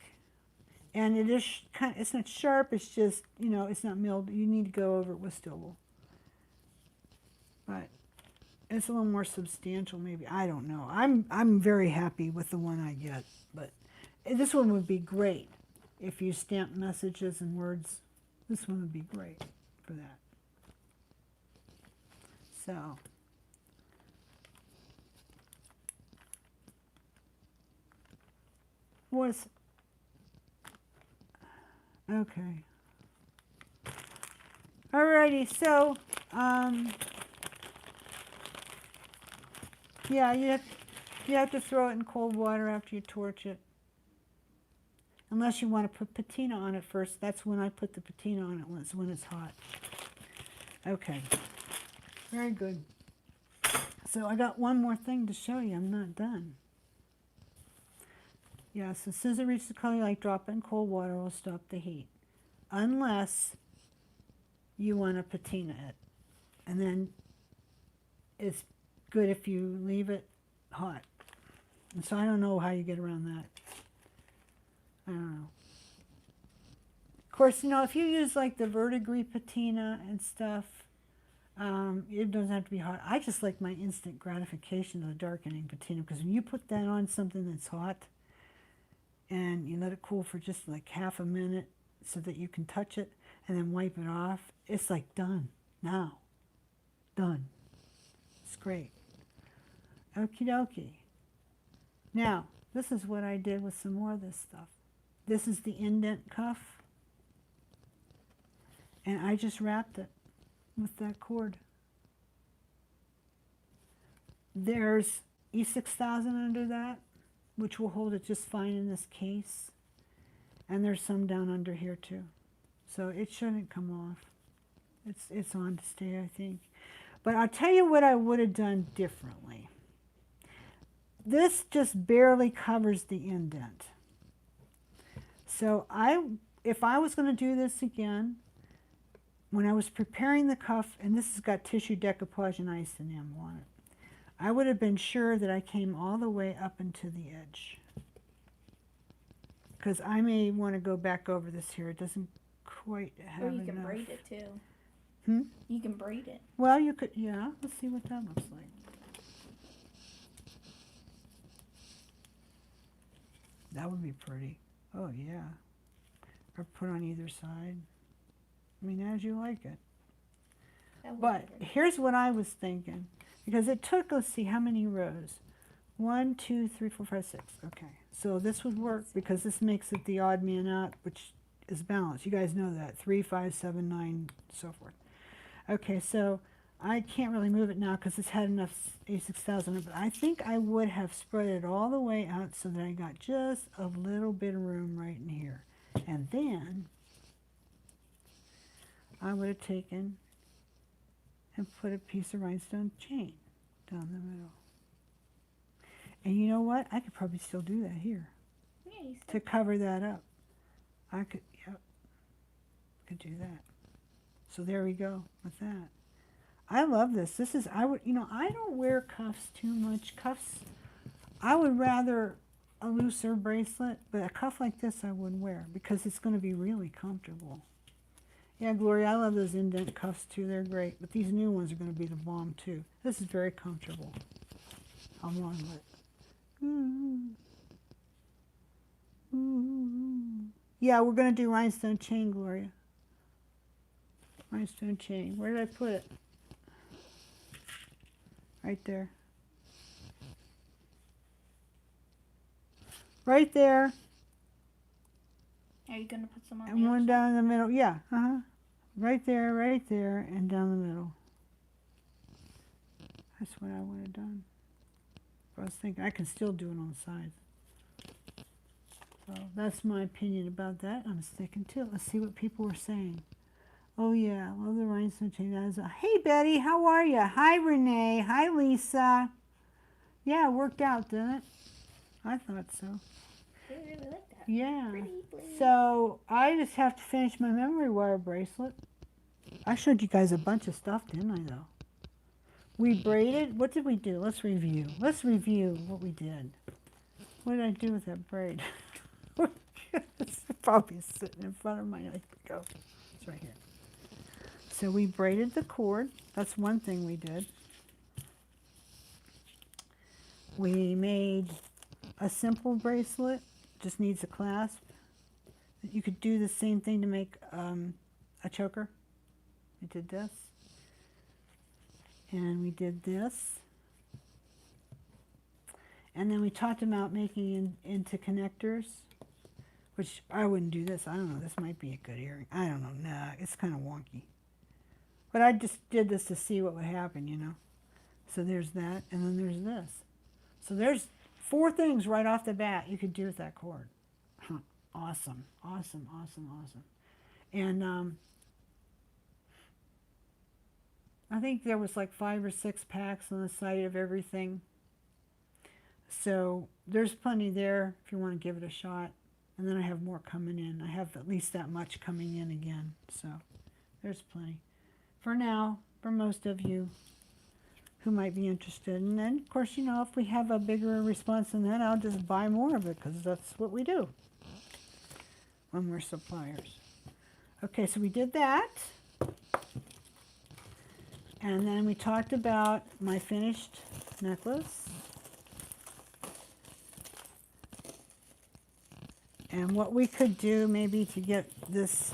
Speaker 2: And it is kind of, it's not sharp, it's just, you know, it's not milled. You need to go over it with steel wool. But it's a little more substantial, maybe. I don't know. I'm very happy with the one I get. But this one would be great if you stamp messages and words. This one would be great for that. So. Was okay. Alrighty, so yeah, you have to throw it in cold water after you torch it. Unless you want to put patina on it first. That's when I put the patina on it, when it's hot. Okay, very good. So I got one more thing to show you. I'm not done. Yeah, so as soon as it reaches the color you like, drop it in cold water, will stop the heat. Unless you want to patina it. And then it's good if you leave it hot. And so I don't know how you get around that. I don't know. Of course, you know, if you use like the verdigris patina and stuff, it doesn't have to be hot. I just like my instant gratification of the darkening patina, because when you put that on something that's hot, and you let it cool for just like half a minute so that you can touch it and then wipe it off, it's like done now. Done. It's great. Okie dokie. Now, this is what I did with some more of this stuff. This is the indent cuff. And I just wrapped it with that cord. There's E6000 under that, which will hold it just fine in this case. And there's some down under here too. So it shouldn't come off. It's on to stay, I think. But I'll tell you what I would have done differently. This just barely covers the indent. So if I was going to do this again, when I was preparing the cuff, and this has got tissue decoupage and ice enamel on it, I would have been sure that I came all the way up into the edge. Because I may want to go back over this here. It doesn't quite have enough.
Speaker 1: Or you can braid it too.
Speaker 2: Hmm?
Speaker 1: You can braid it.
Speaker 2: Well, you could, yeah. Let's see what that looks like. That would be pretty. Oh, yeah. Or put on either side. I mean, as you like it. But here's what I was thinking. Because it took, let's see, how many rows? 1, 2, 3, 4, 5, 6. Okay. So this would work because this makes it the odd man out, which is balanced. You guys know that. 3, 5, 7, 9, so forth. Okay, so I can't really move it now because it's had enough A6000, but I think I would have spread it all the way out so that I got just a little bit of room right in here. And then I would have taken and put a piece of rhinestone chain down the middle. And you know what? I could probably still do that here.
Speaker 1: Yeah, you
Speaker 2: to cover that up. I could, yep, could do that. So there we go with that. I love this. This is, I would, you know, I don't wear cuffs too much. Cuffs, I would rather a looser bracelet, but a cuff like this I wouldn't wear because it's going to be really comfortable. Yeah, Gloria, I love those indent cuffs too. They're great. But these new ones are going to be the bomb too. This is very comfortable. I'm on with it. Yeah, we're going to do rhinestone chain, Gloria. Rhinestone chain. Where did I put it? Right there. Right there.
Speaker 1: Are you going to put some on
Speaker 2: And one down in the middle. Yeah, right there, and down the middle. That's what I would have done. I was thinking I can still do it on the sides. So that's my opinion about that. I'm sticking to it. Let's see what people are saying. Oh yeah, love the rhinestone chain. That is hey Betty, how are you? Hi Renee. Hi Lisa. Yeah, it worked out, didn't it? I thought so.
Speaker 1: I really like that.
Speaker 2: Yeah.
Speaker 1: Pretty blue.
Speaker 2: So I just have to finish my memory wire bracelet. I showed you guys a bunch of stuff, didn't I, though? We braided. What did we do? Let's review. Let's review what we did. What did I do with that braid? It's probably sitting in front of my. There we go. It's right here. So we braided the cord. That's one thing we did. We made a simple bracelet. Just needs a clasp. You could do the same thing to make a choker. We did this. And we did this. And then we talked about making into connectors, which I wouldn't do this. I don't know. This might be a good earring. I don't know. Nah, it's kind of wonky. But I just did this to see what would happen, you know. So there's that, and then there's this. So there's 4 things right off the bat you could do with that cord. Huh. Awesome, awesome, awesome, awesome. And I think there was like 5 or 6 packs on the site of everything. So there's plenty there if you want to give it a shot. And then I have more coming in. I have at least that much coming in again. So there's plenty. For now, for most of you who might be interested. And then, of course, you know, if we have a bigger response than that, I'll just buy more of it because that's what we do when we're suppliers. Okay, so we did that. And then we talked about my finished necklace. And what we could do maybe to get this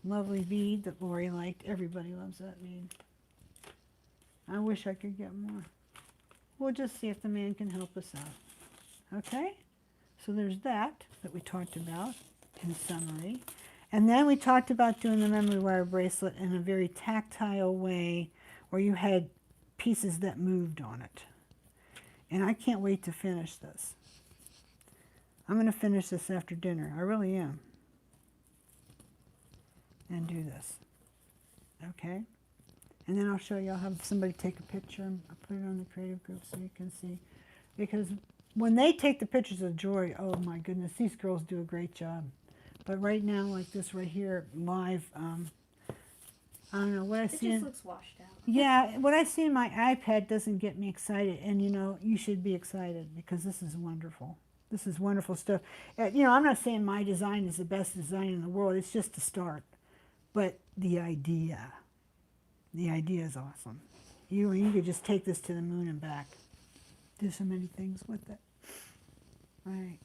Speaker 2: lovely bead that Lori liked. Everybody loves that bead. I wish I could get more. We'll just see if the man can help us out. Okay? So there's that we talked about in summary. And then we talked about doing the memory wire bracelet in a very tactile way where you had pieces that moved on it. And I can't wait to finish this. I'm going to finish this after dinner. I really am. And do this. Okay? And then I'll show you. I'll have somebody take a picture. I'll put it on the creative group so you can see. Because when they take the pictures of Joy, oh my goodness, these girls do a great job. But right now, like this right here, live, I don't know what I see.
Speaker 1: It just looks washed out.
Speaker 2: Yeah, what I see in my iPad doesn't get me excited. And you know, you should be excited because this is wonderful. This is wonderful stuff. You know, I'm not saying my design is the best design in the world. It's just a start. But the idea is awesome. You could just take this to the moon and back. Do so many things with it. All right.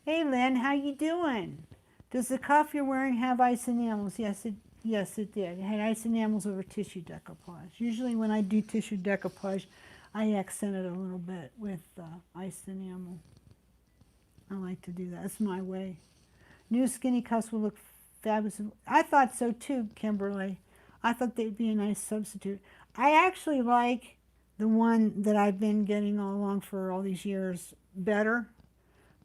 Speaker 2: Hey, Lynn, how you doing? Does the cuff you're wearing have ice enamels? Yes, it did. It had ice enamels over tissue decoupage. Usually when I do tissue decoupage, I accent it a little bit with ice enamel. I like to do that. That's my way. New skinny cuffs will look fabulous. I thought so too, Kimberly. I thought they'd be a nice substitute. I actually like the one that I've been getting all along for all these years better,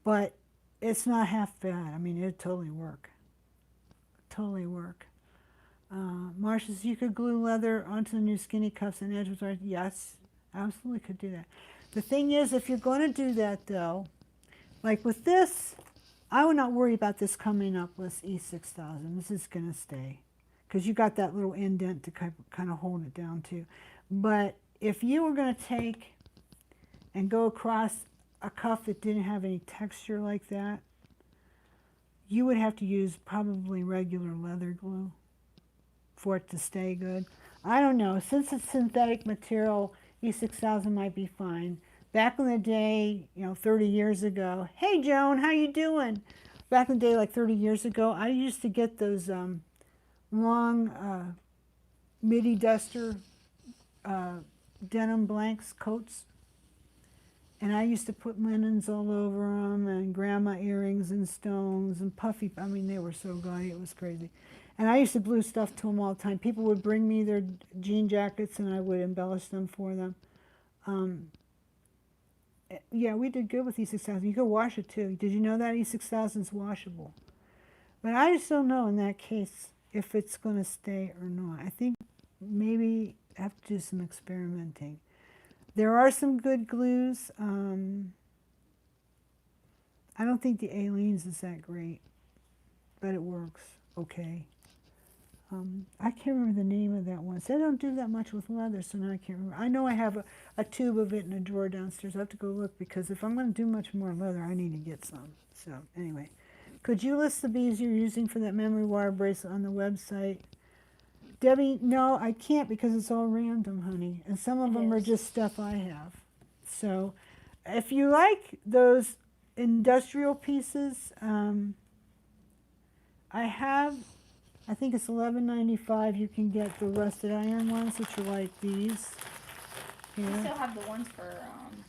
Speaker 2: but it's not half bad. I mean, it'd totally work. Totally work. Marcia says, you could glue leather onto the new skinny cuffs and edge with ours. Yes, absolutely could do that. The thing is, if you're going to do that, though, like with this, I would not worry about this coming up with E6000. This is going to stay because you got that little indent to kind of hold it down too. But if you were going to take and go across a cuff that didn't have any texture like that, you would have to use probably regular leather glue for it to stay good. I don't know. Since it's synthetic material, E6000 might be fine. Back in the day, you know, 30 years ago, hey Joan, how you doing? Back in the day, like 30 years ago, I used to get those long midi duster denim blanks coats, and I used to put linens all over them and grandma earrings and stones and puffy. I mean, they were so gaudy, it was crazy. And I used to glue stuff to them all the time. People would bring me their jean jackets, and I would embellish them for them. Yeah, we did good with E6000. You could wash it too. Did you know that E6000 is washable? But I just don't know in that case if it's going to stay or not. I think maybe I have to do some experimenting. There are some good glues. I don't think the Aleene's is that great, but it works okay. I can't remember the name of that one. So I don't do that much with leather, so now I can't remember. I know I have a tube of it in a drawer downstairs. I have to go look, because if I'm going to do much more leather, I need to get some. So anyway, could you list the beads you're using for that memory wire bracelet on the website? Debbie, no, I can't, because it's all random, honey. And some of them are just stuff I have. So if you like those industrial pieces, I think it's $11.95. You can get the rusted iron ones, which are like these.
Speaker 1: We still have the ones for.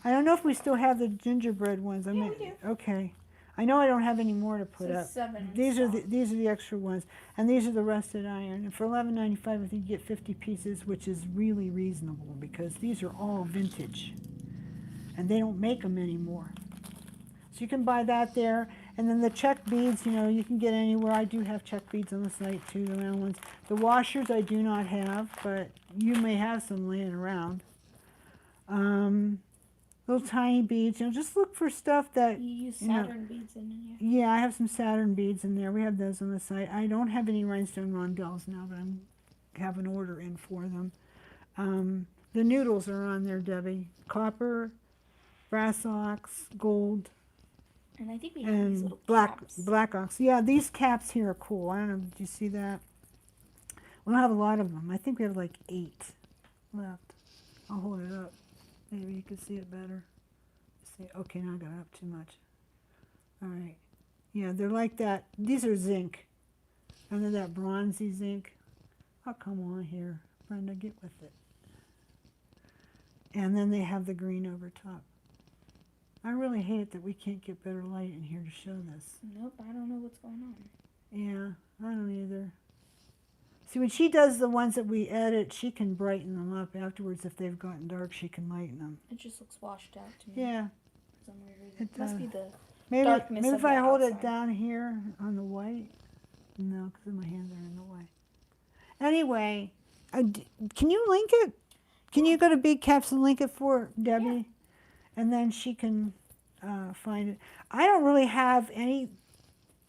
Speaker 2: I don't know if we still have the gingerbread ones.
Speaker 1: Yeah, we do.
Speaker 2: Okay. I know I don't have any more to put up.
Speaker 1: 7
Speaker 2: These are the extra ones, and these are the rusted iron. And for $11.95, I think you get 50 pieces, which is really reasonable, because these are all vintage, and they don't make them anymore. So you can buy that there. And then the check beads, you can get anywhere. I do have check beads on the site too, the round ones. The washers I do not have, but you may have some laying around. Little tiny beads, just look for stuff that...
Speaker 1: You use Saturn beads in here?
Speaker 2: Yeah, I have some Saturn beads in there. We have those on the site. I don't have any rhinestone rondelles now, but I have an order in for them. The noodles are on there, Debbie. Copper, brass ox, gold,
Speaker 1: and I think we have these little caps.
Speaker 2: Black ox. Yeah, these caps here are cool. I don't know, did you see that? We don't have a lot of them. I think we have like 8 left. I'll hold it up. Maybe you can see it better. See, okay, now I got it up too much. All right. Yeah, they're like that. These are zinc. And they're that bronzy zinc. Oh, come on here. Brenda, get with it. And then they have the green over top. I really hate it that we can't get better light in here to show this.
Speaker 1: Nope, I don't know what's going on.
Speaker 2: Yeah, I don't either. See, when she does the ones that we edit, she can brighten them up afterwards. If they've gotten dark, she can lighten them.
Speaker 1: It just looks washed out to me.
Speaker 2: Yeah.
Speaker 1: For some weird reason. It must be the
Speaker 2: maybe
Speaker 1: darkness
Speaker 2: if I hold
Speaker 1: outside.
Speaker 2: it down here on the white. No, because my hands are in the way. Anyway, can you link it? Can you go to Big Caps and link it for Debbie?
Speaker 1: Yeah.
Speaker 2: And then she can find it. I don't really have any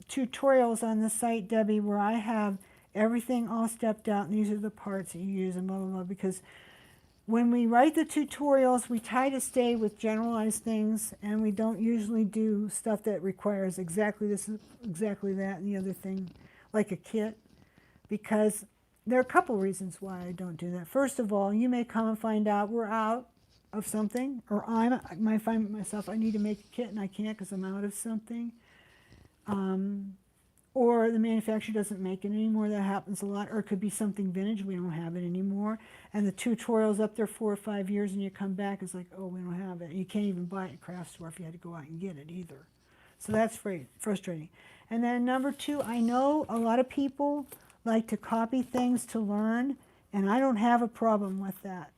Speaker 2: tutorials on the site, Debbie, where I have everything all stepped out, and these are the parts that you use, and blah, blah, blah, because when we write the tutorials, we try to stay with generalized things, and we don't usually do stuff that requires exactly this, exactly that, and the other thing, like a kit, because there are a couple reasons why I don't do that. First of all, you may come and find out we're out of something, or I might find myself, I need to make a kit and I can't because I'm out of something. Or the manufacturer doesn't make it anymore. That happens a lot. Or it could be something vintage. We don't have it anymore. And the tutorial's up there 4 or 5 years, and you come back, it's like, oh, we don't have it. You can't even buy it at a craft store if you had to go out and get it either. So that's frustrating. And then number 2, I know a lot of people like to copy things to learn, and I don't have a problem with that.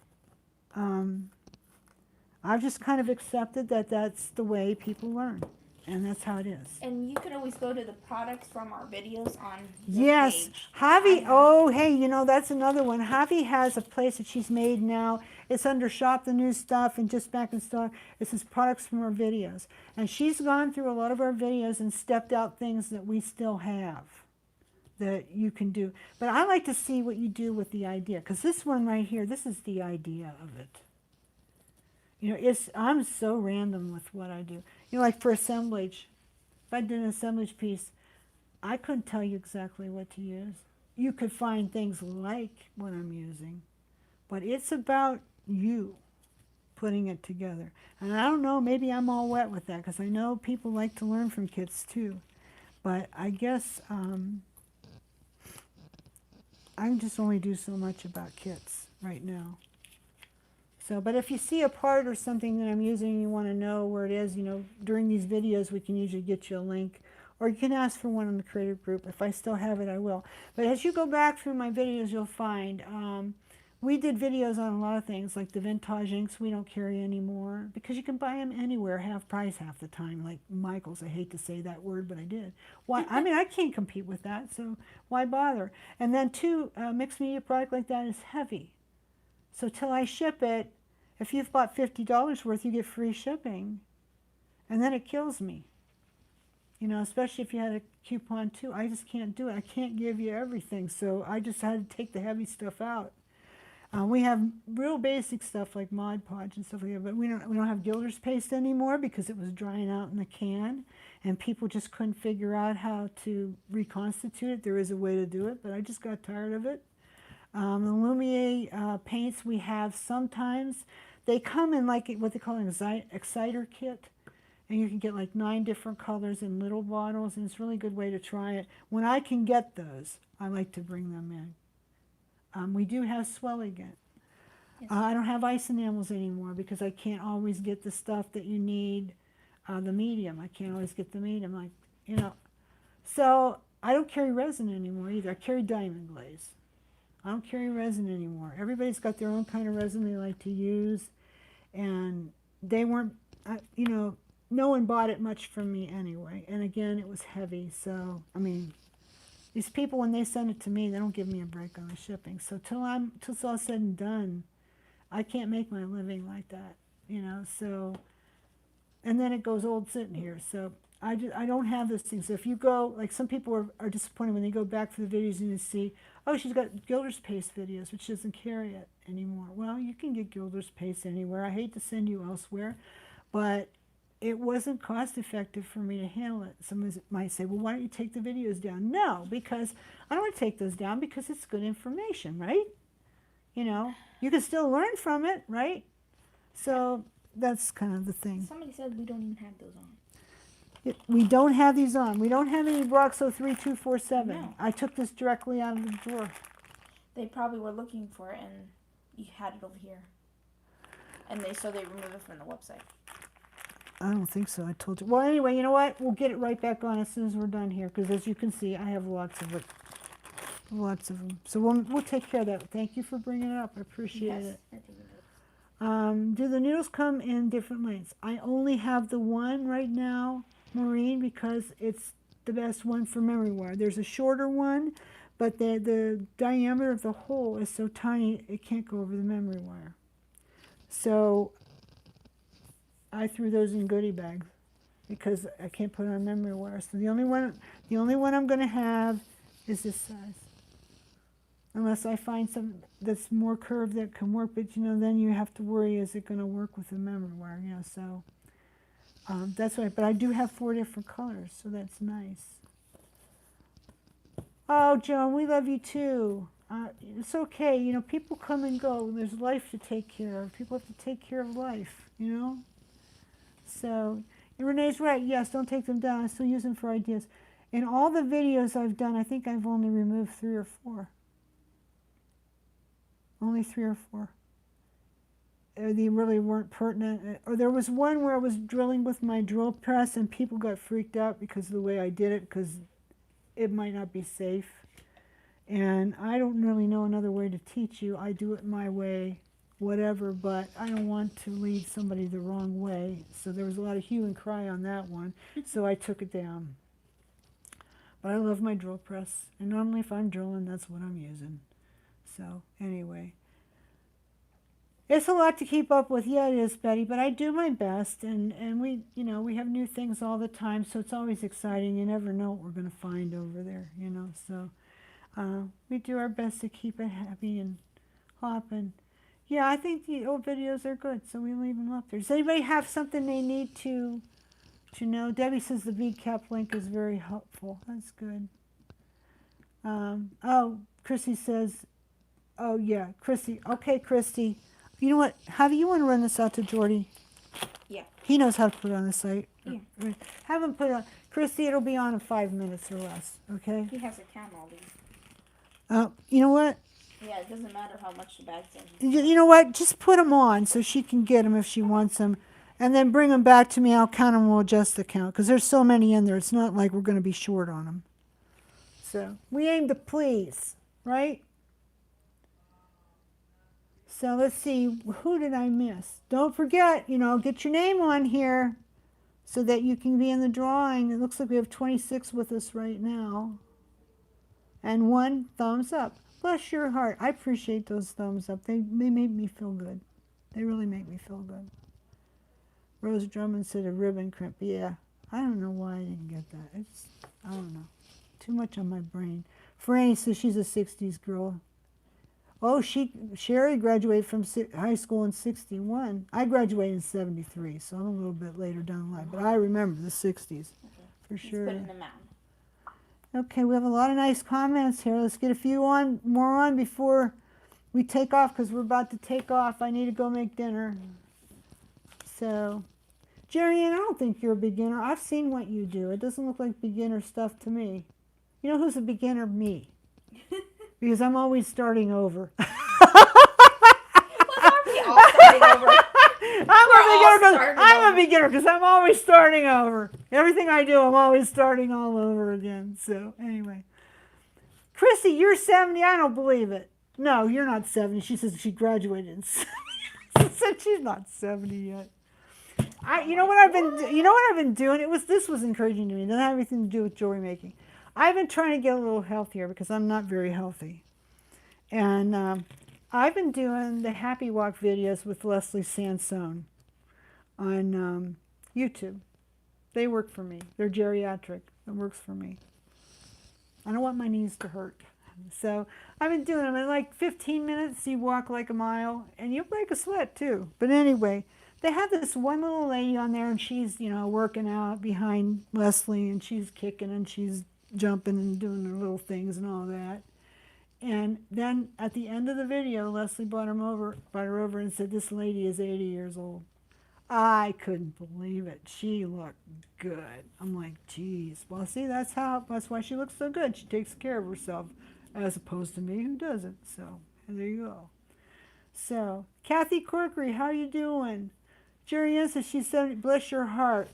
Speaker 2: I've just kind of accepted that that's the way people learn, and that's how it is.
Speaker 1: And you can always go to the products from our videos on the
Speaker 2: Yes,
Speaker 1: page.
Speaker 2: Javi, oh, hey, that's another one. Javi has a place that she's made now. It's under Shop the New Stuff and Just Back in Stock. It says products from our videos. And she's gone through a lot of our videos and stepped out things that we still have that you can do. But I like to see what you do with the idea, because this one right here, this is the idea of it. I'm so random with what I do. Like for assemblage, if I did an assemblage piece, I couldn't tell you exactly what to use. You could find things like what I'm using, but it's about you putting it together. And I don't know, maybe I'm all wet with that, because I know people like to learn from kits too. But I guess I just only do so much about kits right now. So, but if you see a part or something that I'm using and you want to know where it is, during these videos we can usually get you a link, or you can ask for one in the creative group. If I still have it, I will. But as you go back through my videos, you'll find we did videos on a lot of things, like the vintage inks we don't carry anymore, because you can buy them anywhere, half price half the time, like Michael's. I hate to say that word, but I did. Why? I mean, I can't compete with that, so why bother? And then 2, mixed media product like that is heavy. So till I ship it, if you've bought $50 worth, you get free shipping. And then it kills me. You know, especially if you had a coupon too. I just can't do it. I can't give you everything. So I just had to take the heavy stuff out. We have real basic stuff like Mod Podge and stuff like that, but we don't have Gilder's paste anymore because it was drying out in the can, and people just couldn't figure out how to reconstitute it. There is a way to do it, but I just got tired of it. The Lumiere paints we have sometimes. They come in like what they call an exciter kit, and you can get like 9 different colors in little bottles, and it's a really good way to try it. When I can get those, I like to bring them in. We do have swell again.
Speaker 1: Yes.
Speaker 2: I don't have ice enamels anymore because I can't always get the stuff that you need, the medium. I can't always get the medium, like, you know. So I don't carry resin anymore either. I carry diamond glaze. I don't carry resin anymore. Everybody's got their own kind of resin they like to use, and they weren't, you know, no one bought it much from me anyway. And again, it was heavy, so, I mean, these people, when they send it to me, they don't give me a break on the shipping. So till it's all said and done, I can't make my living like that, you know. So, and then it goes old sitting here. So I don't have those things. So if you go, like some people are disappointed when they go back for the videos and you see, oh, she's got Gilder's Paste videos, which doesn't carry it anymore. Well, you can get Gilder's Paste anywhere. I hate to send you elsewhere, but it wasn't cost effective for me to handle it. Someone might say, well, why don't you take the videos down? No, because I don't want to take those down because it's good information, right? You know, you can still learn from it, right? So that's kind of the thing.
Speaker 1: Somebody said we don't even have those on.
Speaker 2: We don't have these on. We don't have any Broxo 3247.
Speaker 1: No.
Speaker 2: I took this directly out of the drawer.
Speaker 1: They probably were looking for it and you had it over here. And so they removed it from the website.
Speaker 2: I don't think so. I told you. Well, anyway, you know what? We'll get it right back on as soon as we're done here, because as you can see, I have lots of it. Lots of them. So we'll take care of that. Thank you for bringing it up. I appreciate it.
Speaker 1: I think it is.
Speaker 2: Do the needles come in different lengths? I only have the one right now, Maureen, because it's the best one for memory wire. There's a shorter one, but the diameter of the hole is so tiny it can't go over the memory wire. So I threw those in goodie bags because I can't put it on memory wire. So the only one I'm going to have is this size. Unless I find something that's more curved that can work, but you know, then you have to worry, is it going to work with the memory wire? You know, so that's right. But I do have 4 different colors, so that's nice. Oh, Joan, we love you too. It's okay. You know, people come and go. There's life to take care of. People have to take care of life, you know. So Renee's right. Yes, don't take them down. I still use them for ideas. In all the videos I've done, I think I've only removed 3 or 4. Only 3 or 4. They really weren't pertinent. Or there was one where I was drilling with my drill press and people got freaked out because of the way I did it, because it might not be safe. And I don't really know another way to teach you. I do it my way, whatever, but I don't want to lead somebody the wrong way. So there was a lot of hue and cry on that one, so I took it down. But I love my drill press, and normally if I'm drilling, that's what I'm using. So anyway, it's a lot to keep up with. Yeah, it is, Betty, but I do my best, and we, you know, we have new things all the time, so it's always exciting. You never know what we're going to find over there, you know, so we do our best to keep it happy and hopping. Yeah, I think the old videos are good, so we leave them up there. Does anybody have something they need to know? Debbie says the bead cap link is very helpful. That's good. Oh, Chrissy says, oh yeah, Chrissy. Okay, Christy. You know what? How do you want to run this out to Jordy?
Speaker 1: Yeah.
Speaker 2: He knows how to put it on the site.
Speaker 1: Yeah.
Speaker 2: Have him put it on. Christy, it'll be on in 5 minutes or less, okay?
Speaker 1: He has to count all these.
Speaker 2: You know what?
Speaker 1: Yeah, it doesn't matter how much the bag's in.
Speaker 2: You know what? Just put them on so she can get them if she wants them. And then bring them back to me. I'll count them. We'll adjust the count. Because there's so many in there. It's not like we're going to be short on them. So we aim to please, right? So let's see. Who did I miss? Don't forget, you know, get your name on here so that you can be in the drawing. It looks like we have 26 with us right now. And 1 thumbs up. Bless your heart. I appreciate those thumbs up. They make me feel good. They really make me feel good. Rose Drummond said a ribbon crimp. Yeah, I don't know why I didn't get that. I don't know. Too much on my brain. Franny says she's a 60s girl. Oh, Sherry graduated from high school in 61. I graduated in 73, so I'm a little bit later down the line. But I remember the 60s for sure.
Speaker 1: Let's put them out.
Speaker 2: Okay, we have a lot of nice comments here. Let's get a few more on before we take off, because we're about to take off. I need to go make dinner. So, Jerry Ann, I don't think you're a beginner. I've seen what you do. It doesn't look like beginner stuff to me. You know who's a beginner? Me. Because I'm always starting over.
Speaker 1: Well, aren't we all starting over?
Speaker 2: I'm a beginner because I'm always starting over. Everything I do, I'm always starting all over again. So, anyway. Chrissy, you're 70. I don't believe it. No, you're not 70. She says she graduated in 70. She said she's not 70 yet. You know what I've been doing? This was encouraging to me. It doesn't have anything to do with jewelry making. I've been trying to get a little healthier because I'm not very healthy. And I've been doing the Happy Walk videos with Leslie Sansone on YouTube. They work for me. They're geriatric. It works for me. I don't want my knees to hurt. So I've been doing them in like 15 minutes. You walk like a mile and you break a sweat too. But anyway, they have this one little lady on there and she's, working out behind Leslie and she's kicking and she's jumping and doing her little things and all that. And then at the end of the video, Leslie brought her over and said, "This lady is 80 years old." I couldn't believe it. She looked good. I'm like, geez. Well, see, that's why she looks so good. She takes care of herself as opposed to me who doesn't. So there you go. So Kathy Corkery, how you doing? Jerry Ann says she's 70. Bless your heart.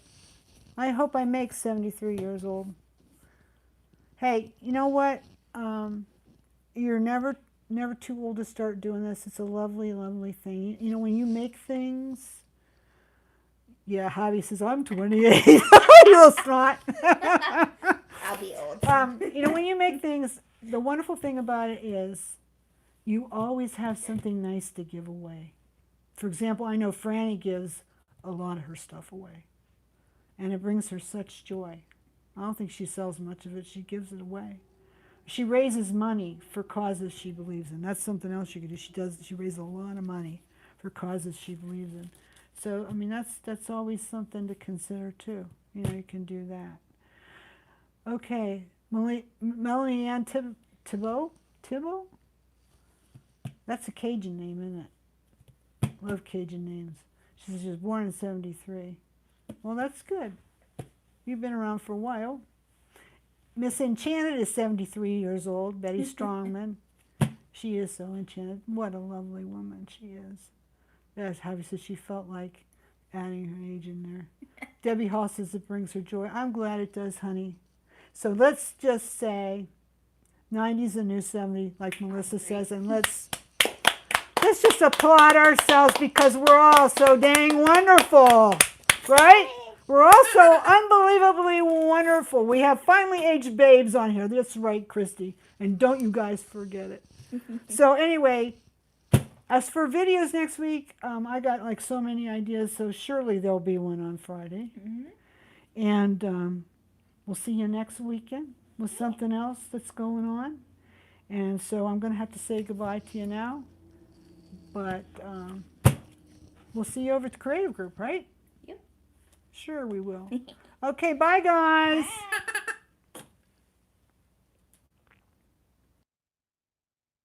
Speaker 2: I hope I make 73 years old. Hey, you know what? You're never too old to start doing this. It's a lovely, lovely thing. When you make things. Yeah, Javi says, I'm 28. You little snot.
Speaker 1: I'll be old.
Speaker 2: When you make things, the wonderful thing about it is you always have something nice to give away. For example, I know Franny gives a lot of her stuff away. And it brings her such joy. I don't think she sells much of it. She gives it away. She raises money for causes she believes in. That's something else she could do. She raises a lot of money for causes she believes in. So, that's always something to consider, too. You can do that. Okay. Melanie Ann Thibault? That's a Cajun name, isn't it? Love Cajun names. She says she was born in 73. Well, that's good. You've been around for a while. Miss Enchanted is 73 years old. Betty Strongman. She is so enchanted. What a lovely woman she is. That's how she felt like adding her age in there. Debbie Hall says it brings her joy. I'm glad it does, honey. So let's just say 90's the new 70, like Melissa says, and let's just applaud ourselves because we're all so dang wonderful, right? We're all so unbelievably wonderful. We have finally aged babes on here. That's right, Christy. And don't you guys forget it. So anyway, as for videos next week, I got like so many ideas, so surely there'll be one on Friday. Mm-hmm. And we'll see you next weekend with something else that's going on. And so I'm going to have to say goodbye to you now. But we'll see you over at the Creative Group, right?
Speaker 1: Yep.
Speaker 2: Sure we will. Okay, bye guys.